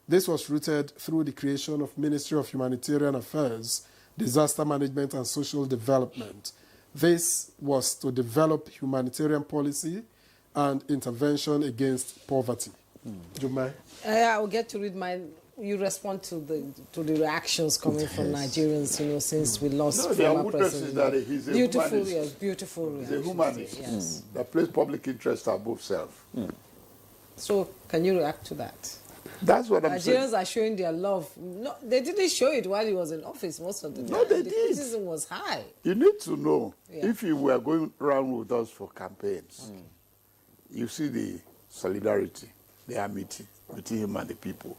This was rooted through the creation of Ministry of Humanitarian Affairs, Disaster Management and Social Development. This was to develop humanitarian policy and intervention against poverty. Jumai? I will get to read mine. You respond to the reactions coming from Nigerians, you know, since we lost former president. That he's a beautiful, humanist. yes, beautiful reactions. He's a humanist. Yes. That places public interest above self. So, can you react to that? That's what I'm saying. Nigerians are showing their love. No, they didn't show it while he was in office most of the time. No, they the did. criticism was high. You need to know, Yeah. if you were going around with us for campaigns, you see the solidarity, the amity between him and the people.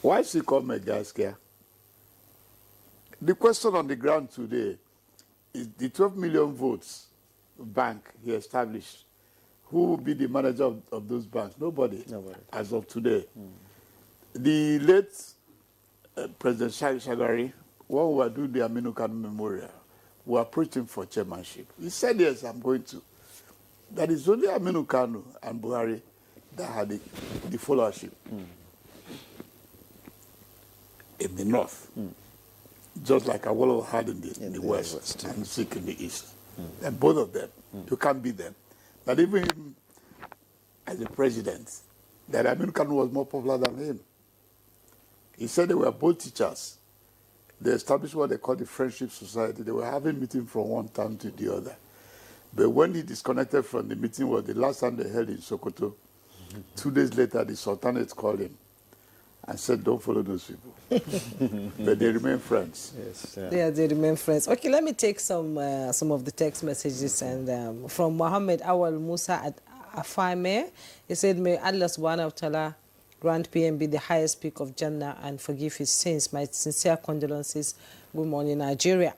Why is he called Megaskia? The question on the ground today is the 12 million votes bank he established. Who will be the manager of those banks? Nobody. As of today. The late President Shagari, when we were doing the Aminu Kano Memorial, we approached him for chairmanship. He said, yes, I'm going to. That is only Aminu Kano and Buhari that had the followership in the north, just like Awolowo had in the west and Sikh in the east. And both of them, you can't beat them. But even him, as a president, that Aminu Kano was more popular than him. He said they were both teachers. They established what they call the Friendship Society. They were having meetings from one town to the other. But when he disconnected from the meeting was the last time they held in Sokoto. 2 days later, the Sultanate called him and said, don't follow those people. But they remain friends. Yes, Yeah, they remain friends. Okay, let me take some of the text messages. And from Mohammed Awal Musa at Afame, he said, may Allah subhanahu wa ta'ala grant PMB the highest peak of Jannah and forgive his sins. My sincere condolences. Good morning, Nigeria.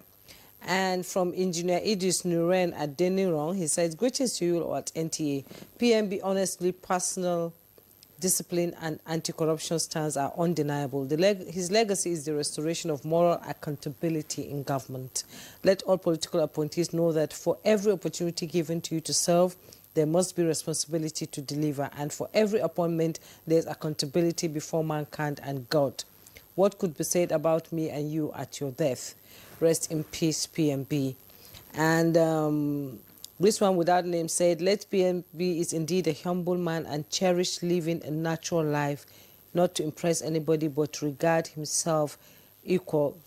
And from Engineer Idris Nuren at Denirong, he says, greetings to you all at NTA. PMB honestly personal discipline, and anti-corruption stance are undeniable. His legacy is the restoration of moral accountability in government. Let all political appointees know that for every opportunity given to you to serve, there must be responsibility to deliver, and for every appointment, there's accountability before mankind and God. What could be said about me and you at your death? Rest in peace, PMB. And this one without name said, let PMB is indeed a humble man and cherish living a natural life, not to impress anybody, but to regard himself equal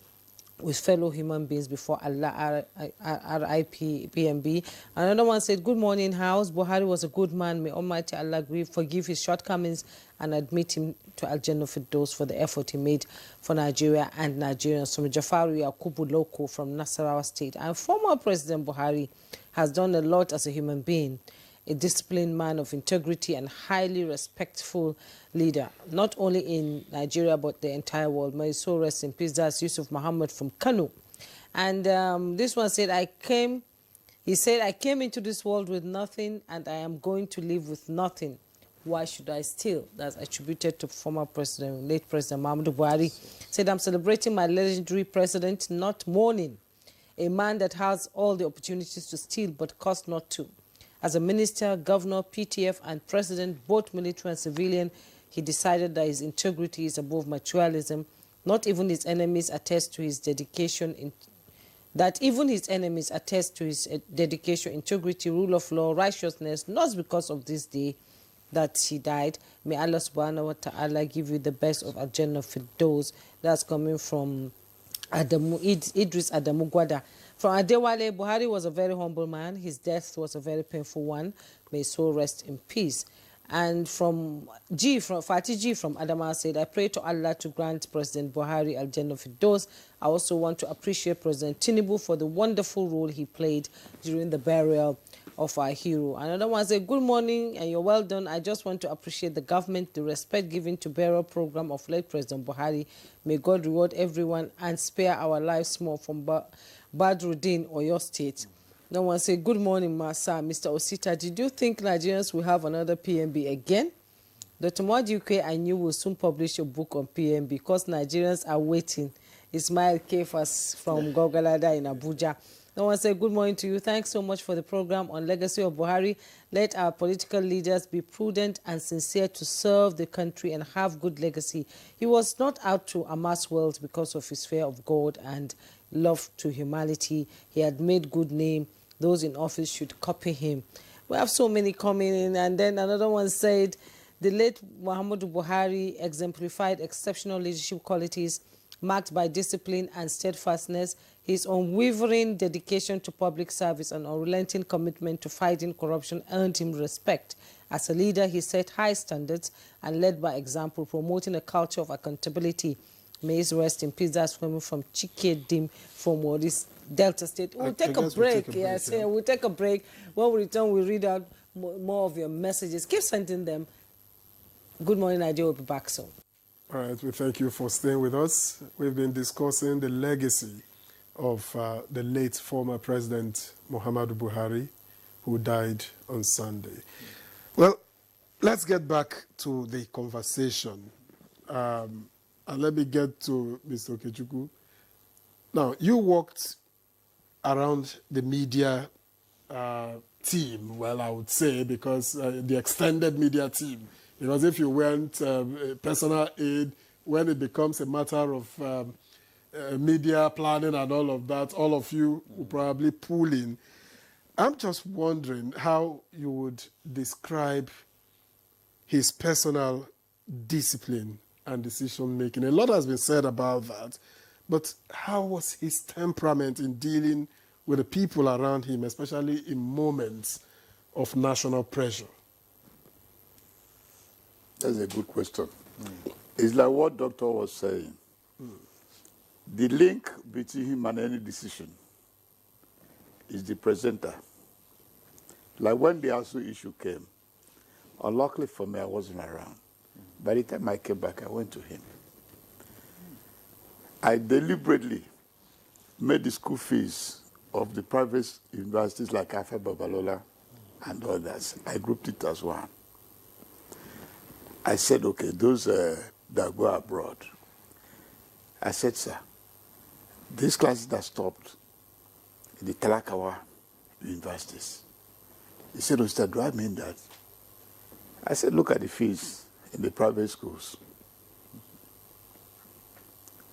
with fellow human beings before Allah, R.I.P. PMB. Another one said, good morning, House. Buhari was a good man. May Almighty Allah forgive his shortcomings and admit him to Al-Jannah Firdaus for the effort he made for Nigeria and Nigerians. From Jafaru Yakubu Loko from Nasarawa State. And former President Buhari has done a lot as a human being, a disciplined man of integrity and highly respectful leader, not only in Nigeria but the entire world. May his soul rest in peace. That's Yusuf Muhammad from Kano. And this one said, I came into this world with nothing and I am going to live with nothing. Why should I steal? That's attributed to former president, late President Muhammadu Buhari. Said, I'm celebrating my legendary president, not mourning. A man that has all the opportunities to steal but cost not to. As a minister, governor, PTF, and president, both military and civilian, he decided that his integrity is above materialism. Not even his enemies attest to his dedication, integrity, rule of law, righteousness, not because of this day that he died. May Allah subhanahu wa ta'ala give you the best of Al-Jannah Firdaus. That's coming from Idris Adamu Gwada. From Adewale, Buhari was a very humble man. His death was a very painful one. May his soul rest in peace. And from Fatih G from Adama said, I pray to Allah to grant President Buhari Al-Jannah Firdaus. I also want to appreciate President Tinubu for the wonderful role he played during the burial of our hero. Another one said, good morning and you're well done. I just want to appreciate the government, the respect given to burial program of late President Buhari. May God reward everyone and spare our lives more. From Badruddin or your state. No one say, good morning, Masa. Mr. Osita, did you think Nigerians will have another PMB again? Dr. Mwaduke and you will soon publish a book on PMB because Nigerians are waiting. Ismail Kefas from Gogalada in Abuja. No one say, good morning to you. Thanks so much for the program on Legacy of Buhari. Let our political leaders be prudent and sincere to serve the country and have good legacy. He was not out to amass wealth because of his fear of God and love to humanity. He had made good name. Those in office should copy him. We have so many coming in. And then another one said, the late Muhammadu Buhari exemplified exceptional leadership qualities marked by discipline and steadfastness. His unwavering dedication to public service and unrelenting commitment to fighting corruption earned him respect. As a leader, he set high standards and led by example, promoting a culture of accountability. May his rest in peace. That's coming from Chikedim from this Delta State. We'll take a break. Yes, yeah. We'll take a break. When we return, we'll read out more of your messages. Keep sending them. Good morning, Nigeria. We'll be back soon. All right, we thank you for staying with us. We've been discussing the legacy of the late former President Muhammadu Buhari, who died on Sunday. Well, let's get back to the conversation. And let me get to Mr. Okechukwu. Now, you worked around the media team, well, I would say, because the extended media team. Because if you weren't personal aid, when it becomes a matter of media planning and all of that, all of you will probably pull in. I'm just wondering how you would describe his personal discipline and decision-making. A lot has been said about that, but how was his temperament in dealing with the people around him, especially in moments of national pressure? That's a good question. It's like what Doctor was saying. The link between him and any decision is the presenter. Like when the ASU issue came, unluckily for me, I wasn't around. By the time I came back, I went to him. I deliberately made the school fees of the private universities like Afe Babalola and others. I grouped it as one. I said, okay, those that go abroad. I said, sir, these classes that stopped in the Talakawa universities. He said, Mr. Do I mean that? I said, look at the fees in the private schools.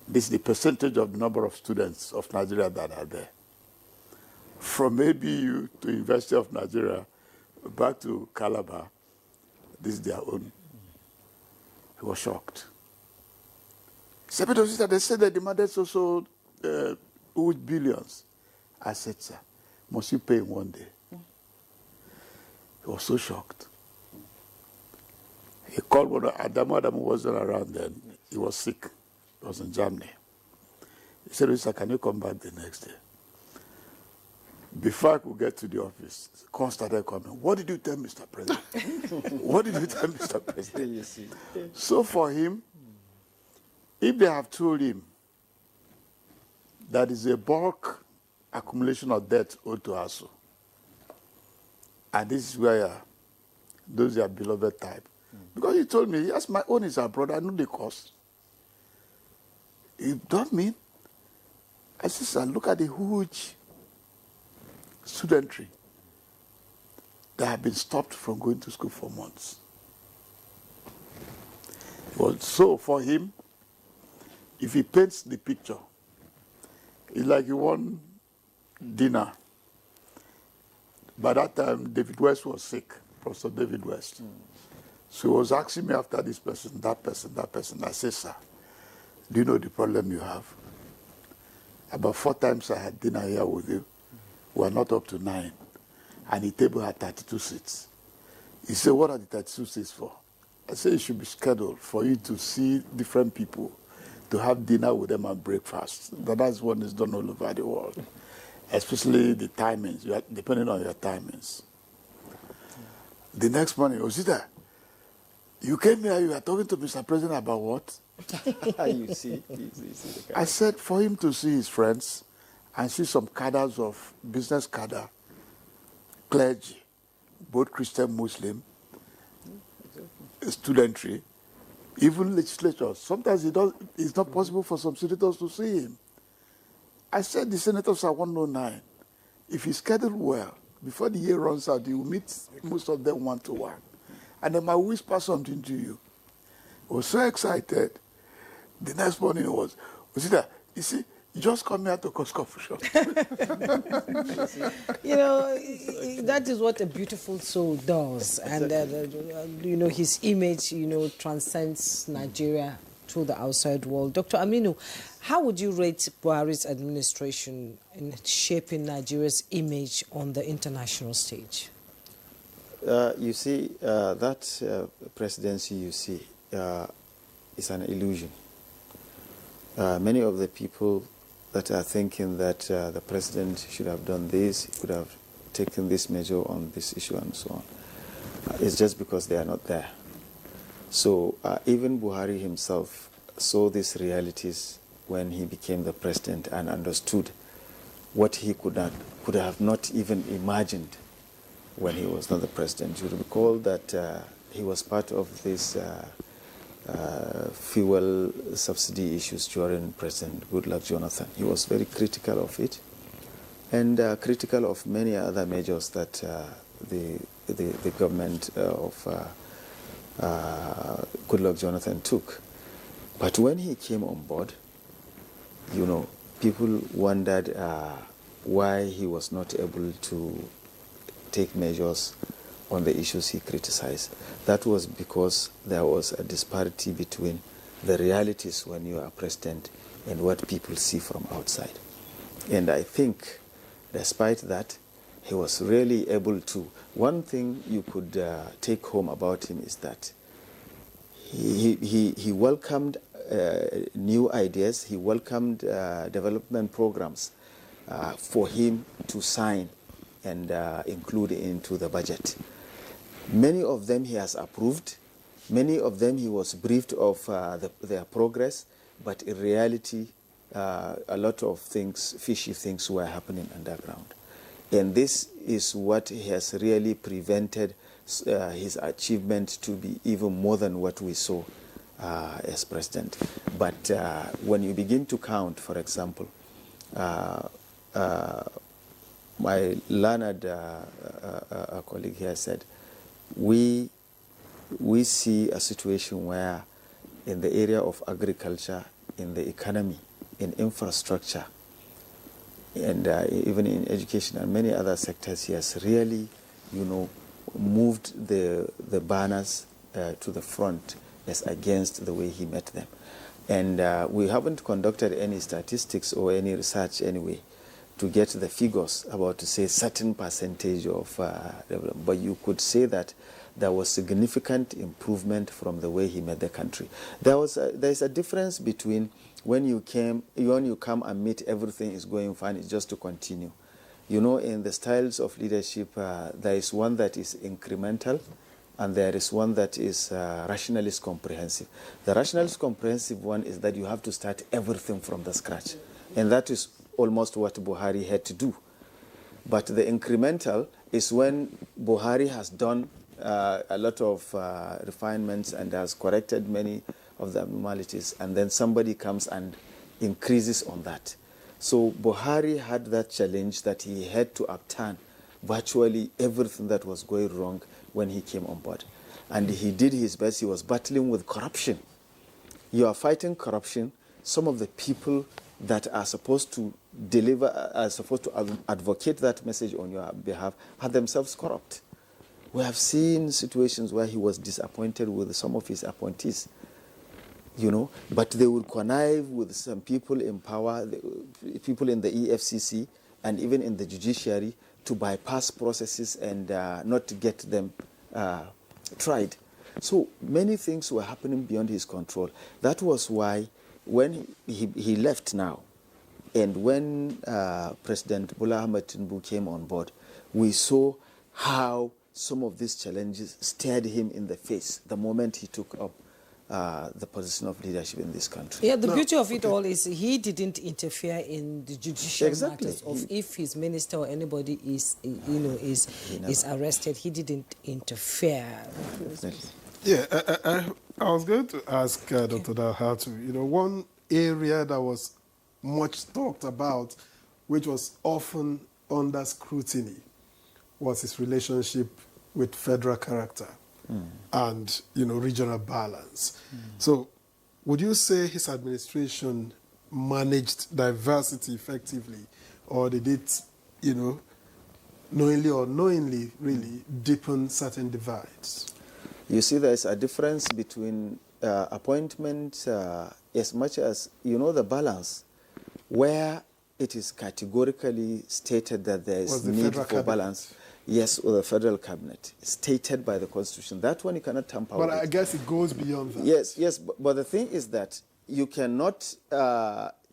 This is the percentage of the number of students of Nigeria that are there. From ABU to University of Nigeria, back to Calabar, this is their own. He was shocked. He said, but they said they demanded so huge billions. I said, sir, must you pay in one day? He was so shocked. He called one of Adamu. Adamu wasn't around then. He was sick. He was in Germany. He said, sir, can you come back the next day? Before I could get to the office, the call started coming. What did you tell Mr. President? What did you tell Mr. President? So for him, if they have told him that is a bulk accumulation of debt owed to ASU, and this is where those are beloved type. Because he told me, yes, my own is abroad, I know the cost. It don't mean. I said, sir, look at the huge studentry that have been stopped from going to school for months. Well, so for him, if he paints the picture, it's like he won dinner. By that time, David West was sick, Professor David West. So he was asking me after this person, that person, that person. I said, sir, do you know the problem you have? About 4 times I had dinner here with you. We are not up to 9. And the table had 32 seats. He said, what are the 32 seats for? I said, it should be scheduled for you to see different people, to have dinner with them and breakfast. That's one is done all over the world. Especially the timings, depending on your timings. The next morning, Osita, you came here, you were talking to Mr. President about what? you see I said for him to see his friends and see some cadres of business cadre, clergy, both Christian, Muslim, studentry, even legislators. Sometimes it's not possible for some senators to see him. I said the senators are 109. If he's scheduled well, before the year runs out, you will meet most of them one-to-one. And then I whisper something to you. I was so excited. The next morning was that, you see, you just come here to cause confusion. You know, that is what a beautiful soul does. And, you know, his image, you know, transcends Nigeria to the outside world. Dr. Aminu, how would you rate Buhari's administration in shaping Nigeria's image on the international stage? You see, that presidency you see is an illusion. Many of the people that are thinking that the president should have done this, he could have taken this measure on this issue and so on, it's just because they are not there. So even Buhari himself saw these realities when he became the president and understood what he could have not even imagined when he was not the president. You recall that he was part of this fuel subsidy issues during President Goodluck Jonathan. He was very critical of it and critical of many other measures that the government of Goodluck Jonathan took. But when he came on board, you know, people wondered why he was not able to take measures on the issues he criticized. That was because there was a disparity between the realities when you are president and what people see from outside. And I think, despite that, he was really able to. One thing you could take home about him is that he welcomed new ideas, he welcomed development programs for him to sign and include into the budget. Many of them he has approved, many of them he was briefed of their progress, but in reality, a lot of things, fishy things were happening underground. And this is what has really prevented his achievement to be even more than what we saw as president. But when you begin to count, for example, my learned colleague here said, we see a situation where in the area of agriculture, in the economy, in infrastructure, and even in education and many other sectors, he has really, moved the banners to the front as against the way he met them. And we haven't conducted any statistics or any research anyway to get the figures about to say certain percentage of development. But you could say that there was significant improvement from the way he met the country. There's a difference between when you come and meet everything is going fine, it's just to continue. In the styles of leadership, there is one that is incremental, and there is one that is rationalist comprehensive. The rationalist comprehensive one is that you have to start everything from the scratch. And that is almost what Buhari had to do. But the incremental is when Buhari has done a lot of refinements and has corrected many of the abnormalities, and then somebody comes and increases on that. So Buhari had that challenge that he had to upturn virtually everything that was going wrong when he came on board. And he did his best. He was battling with corruption. You are fighting corruption. Some of the people that are supposed to are supposed to advocate that message on your behalf are themselves corrupt. We have seen situations where he was disappointed with some of his appointees, but they would connive with some people in power, people in the EFCC and even in the judiciary, to bypass processes and not to get them tried. So many things were happening beyond his control. That was why when he left now, and when President Bola Ahmed Tinubu came on board, we saw how some of these challenges stared him in the face the moment he took up the position of leadership in this country. Yeah, the beauty of it all is he didn't interfere in the judicial matters of if his minister or anybody is arrested. He didn't interfere. Yeah, I was going to ask Dr. Dalhatu, one area that was much talked about, which was often under scrutiny, was his relationship with federal character and, regional balance. So would you say his administration managed diversity effectively, or did it, knowingly or unknowingly really deepen certain divides? You see, there's a difference between appointment as much as, the balance, where it is categorically stated that there is need for balance. Yes, or the federal cabinet, stated by the Constitution. That one you cannot tamper with. But I guess it goes beyond that. Yes, but the thing is that you cannot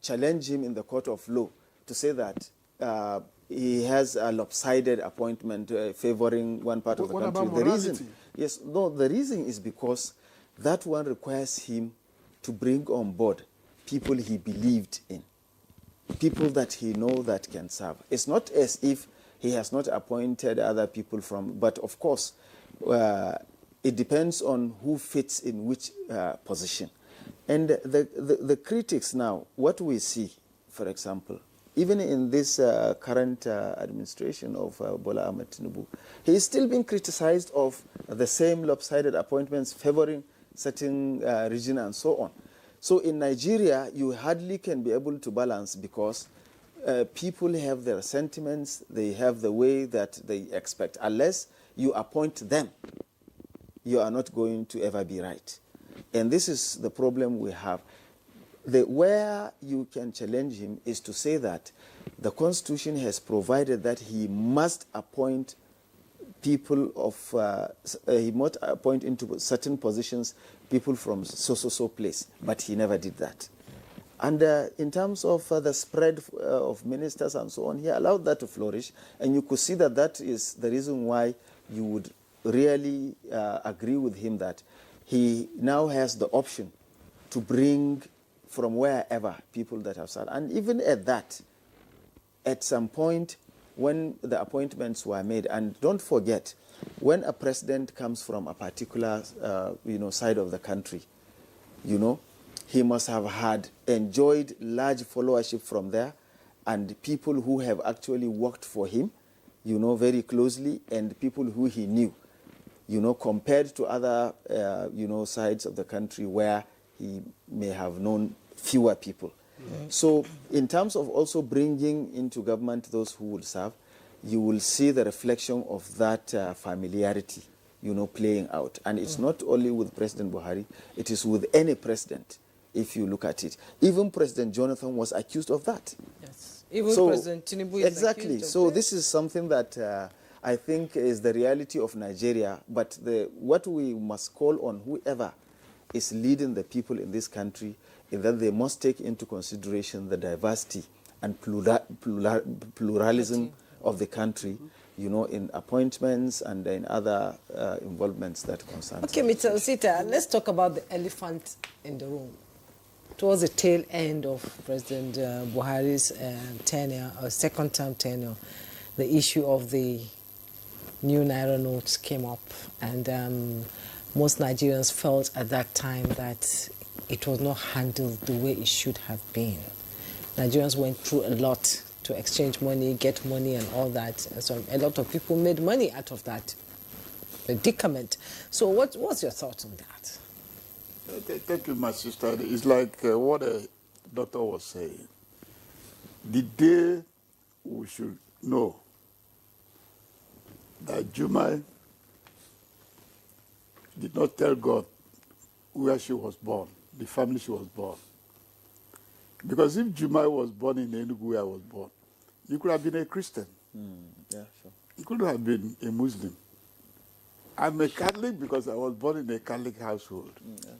challenge him in the court of law to say that he has a lopsided appointment favoring one part of the country. What about morality? The reason is because that one requires him to bring on board people he believed in, people that he knows that can serve. It's not as if he has not appointed other people but of course, it depends on who fits in which position. And the critics now, what we see, for example, even in this current administration of Bola Ahmed Tinubu, he is still being criticized of the same lopsided appointments favoring certain region and so on. So in Nigeria, you hardly can be able to balance because people have their sentiments, they have the way that they expect. Unless you appoint them, you are not going to ever be right. And this is the problem we have. Where you can challenge him is to say that the Constitution has provided that he must appoint people he must appoint into certain positions people from so place, but he never did that. And in terms of the spread of ministers and so on, he allowed that to flourish. And you could see that that is the reason why you would really agree with him that he now has the option to bring from wherever people that have served. And even at that, at some point, when the appointments were made, and don't forget, when a president comes from a particular side of the country, he must have enjoyed large followership from there, and people who have actually worked for him, very closely, and people who he knew, compared to other, sides of the country where he may have known fewer people. So in terms of also bringing into government those who will serve, you will see the reflection of that familiarity, playing out. And it's not only with President Buhari, it is with any president, if you look at it. Even President Jonathan was accused of that. Yes. Even President Tinubu is exactly. accused of So that. this is something that I think is the reality of Nigeria. But what we must call on whoever is leading the people in this country is that they must take into consideration the diversity and pluralism of the country, in appointments and in other involvements that concern. Okay, Mr. Osita, let's talk about the elephant in the room. Towards the tail end of President Buhari's tenure, or second-term tenure, the issue of the new Naira notes came up, and most Nigerians felt at that time that it was not handled the way it should have been. Nigerians went through a lot to exchange money, get money and all that. And so a lot of people made money out of that predicament. So what's your thoughts on that? Thank you, my sister. It's like what the doctor was saying. The day we should know that Jumai did not tell God where she was born, the family she was born. Because if Jumai was born in Enugu where I was born, you could have been a Christian. Yeah, sure. You could have been a Muslim. I'm a Catholic because I was born in a Catholic household. Yeah, sure.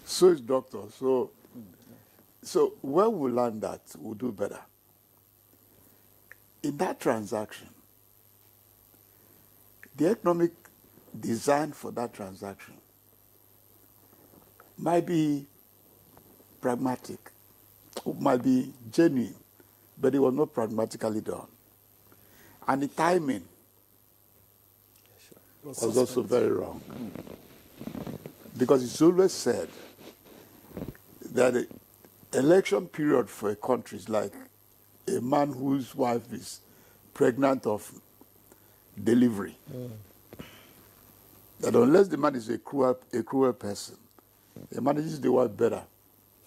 So is doctor. So when we learn that, we'll do better. In that transaction, the economic design for that transaction might be pragmatic, might be genuine, but it was not pragmatically done. And the timing was also very wrong. Because it's always said that the election period for a country is like a man whose wife is pregnant of delivery. That unless the man is a cruel person, he manages the wife better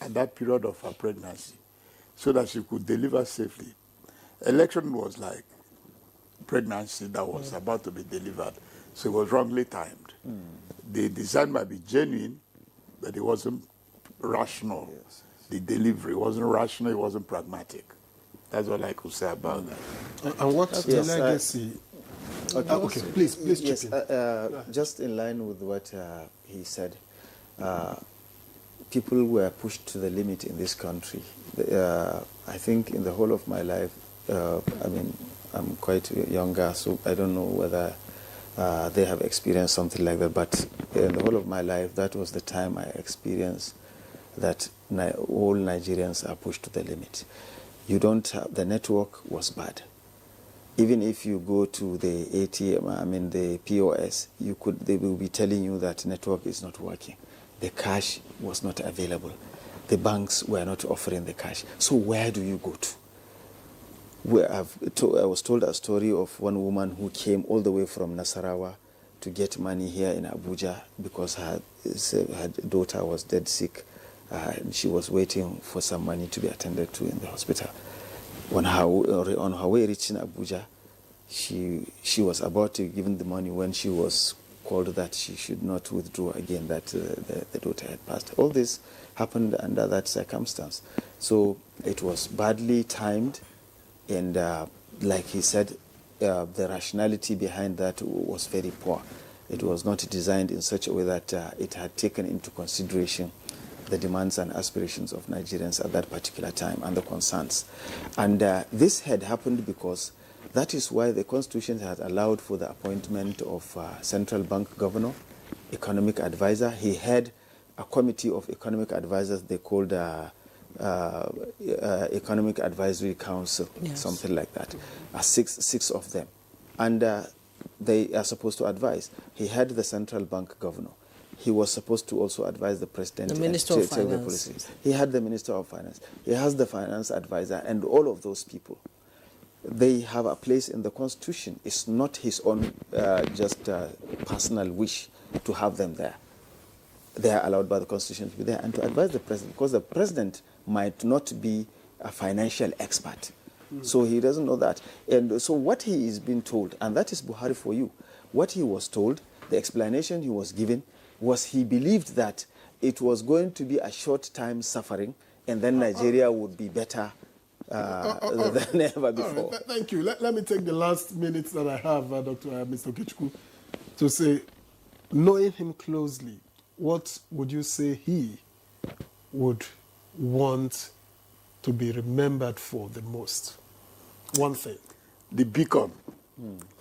at that period of her pregnancy so that she could deliver safely. Election was like pregnancy that was about to be delivered, so it was wrongly timed. The design might be genuine, but it wasn't rational. Yes. The delivery wasn't rational, it wasn't pragmatic. That's all I could say about that. And what's the legacy? Okay, please yes, chip in. just in line with what he said, people were pushed to the limit in this country. I think in the whole of my life, I'm quite younger, so I don't know whether they have experienced something like that, but in the whole of my life, that was the time I experienced that all Nigerians are pushed to the limit. You don't have, the network was bad. Even if you go to the ATM, the POS, they will be telling you that network is not working. The cash was not available. The banks were not offering the cash. So where do you go to? I was told a story of one woman who came all the way from Nasarawa to get money here in Abuja because her daughter was dead sick. And she was waiting for some money to be attended to in the hospital. On her way reaching Abuja, she was about to give the money when she was called that she should not withdraw again, that the daughter had passed. All this happened under that circumstance. So it was badly timed, and like he said, the rationality behind that was very poor. It was not designed in such a way that it had taken into consideration the demands and aspirations of Nigerians at that particular time and the concerns. And this had happened because that is why the Constitution had allowed for the appointment of central bank governor, economic advisor. He had a committee of economic advisors they called Economic Advisory Council, Yes. something like that. Six of them. And they are supposed to advise. He had the central bank governor. He was supposed to also advise the president. The Minister of tell the Finance. policy. He had the Minister of Finance. He has the finance advisor, and all of those people. They have a place in the Constitution. It's not his own personal wish to have them there. They are allowed by the Constitution to be there and to advise the president, because the president might not be a financial expert. So he doesn't know that. And so what he is being told, and that is Buhari for you, what he was told, the explanation he was given, was he believed that it was going to be a short time suffering, and then Nigeria would be better than ever before. Right, thank you. Let me take the last minutes that I have, Mr. Okechukwu, to say, knowing him closely, what would you say he would want to be remembered for the most? One thing. The beacon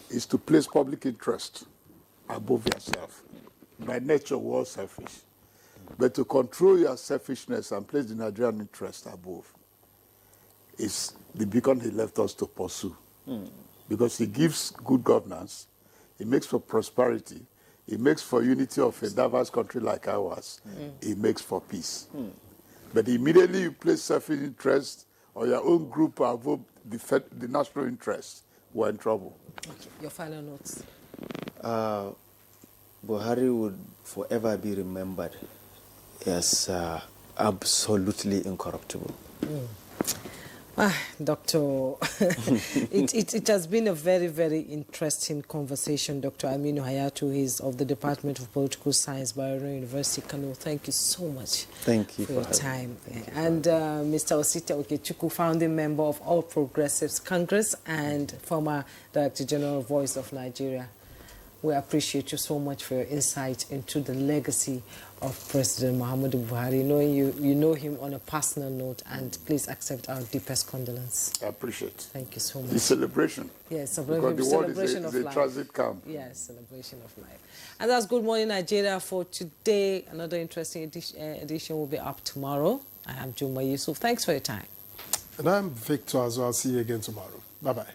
is to place public interest above yourself. By nature, we're all selfish. But to control your selfishness and place the Nigerian interest above is the beacon he left us to pursue. Because he gives good governance, he makes for prosperity, he makes for unity of a diverse country like ours, he makes for peace. But immediately you place selfish interest or your own group above the national interest, we're in trouble. Okay. Your final notes. Buhari would forever be remembered as absolutely incorruptible. Doctor, it has been a very, very interesting conversation. Dr. Aminu Hayatu is of the Department of Political Science, Bayero University, Kano. Thank you so much Thank you for your time. And Mr. Osita Okechukwu, founding member of All Progressives Congress and former Director General Voice of Nigeria. We appreciate you so much for your insight into the legacy of President Muhammadu Buhari, knowing you know him on a personal note, and please accept our deepest condolence. I appreciate it. Thank you so much. The celebration. Yes, Because the world celebration is of a life. transit camp. Yes, celebration of life. And that's Good Morning Nigeria for today. Another interesting edition will be up tomorrow. I am Juma Yusuf. Thanks for your time. And I'm Victor as well. I'll see you again tomorrow. Bye-bye.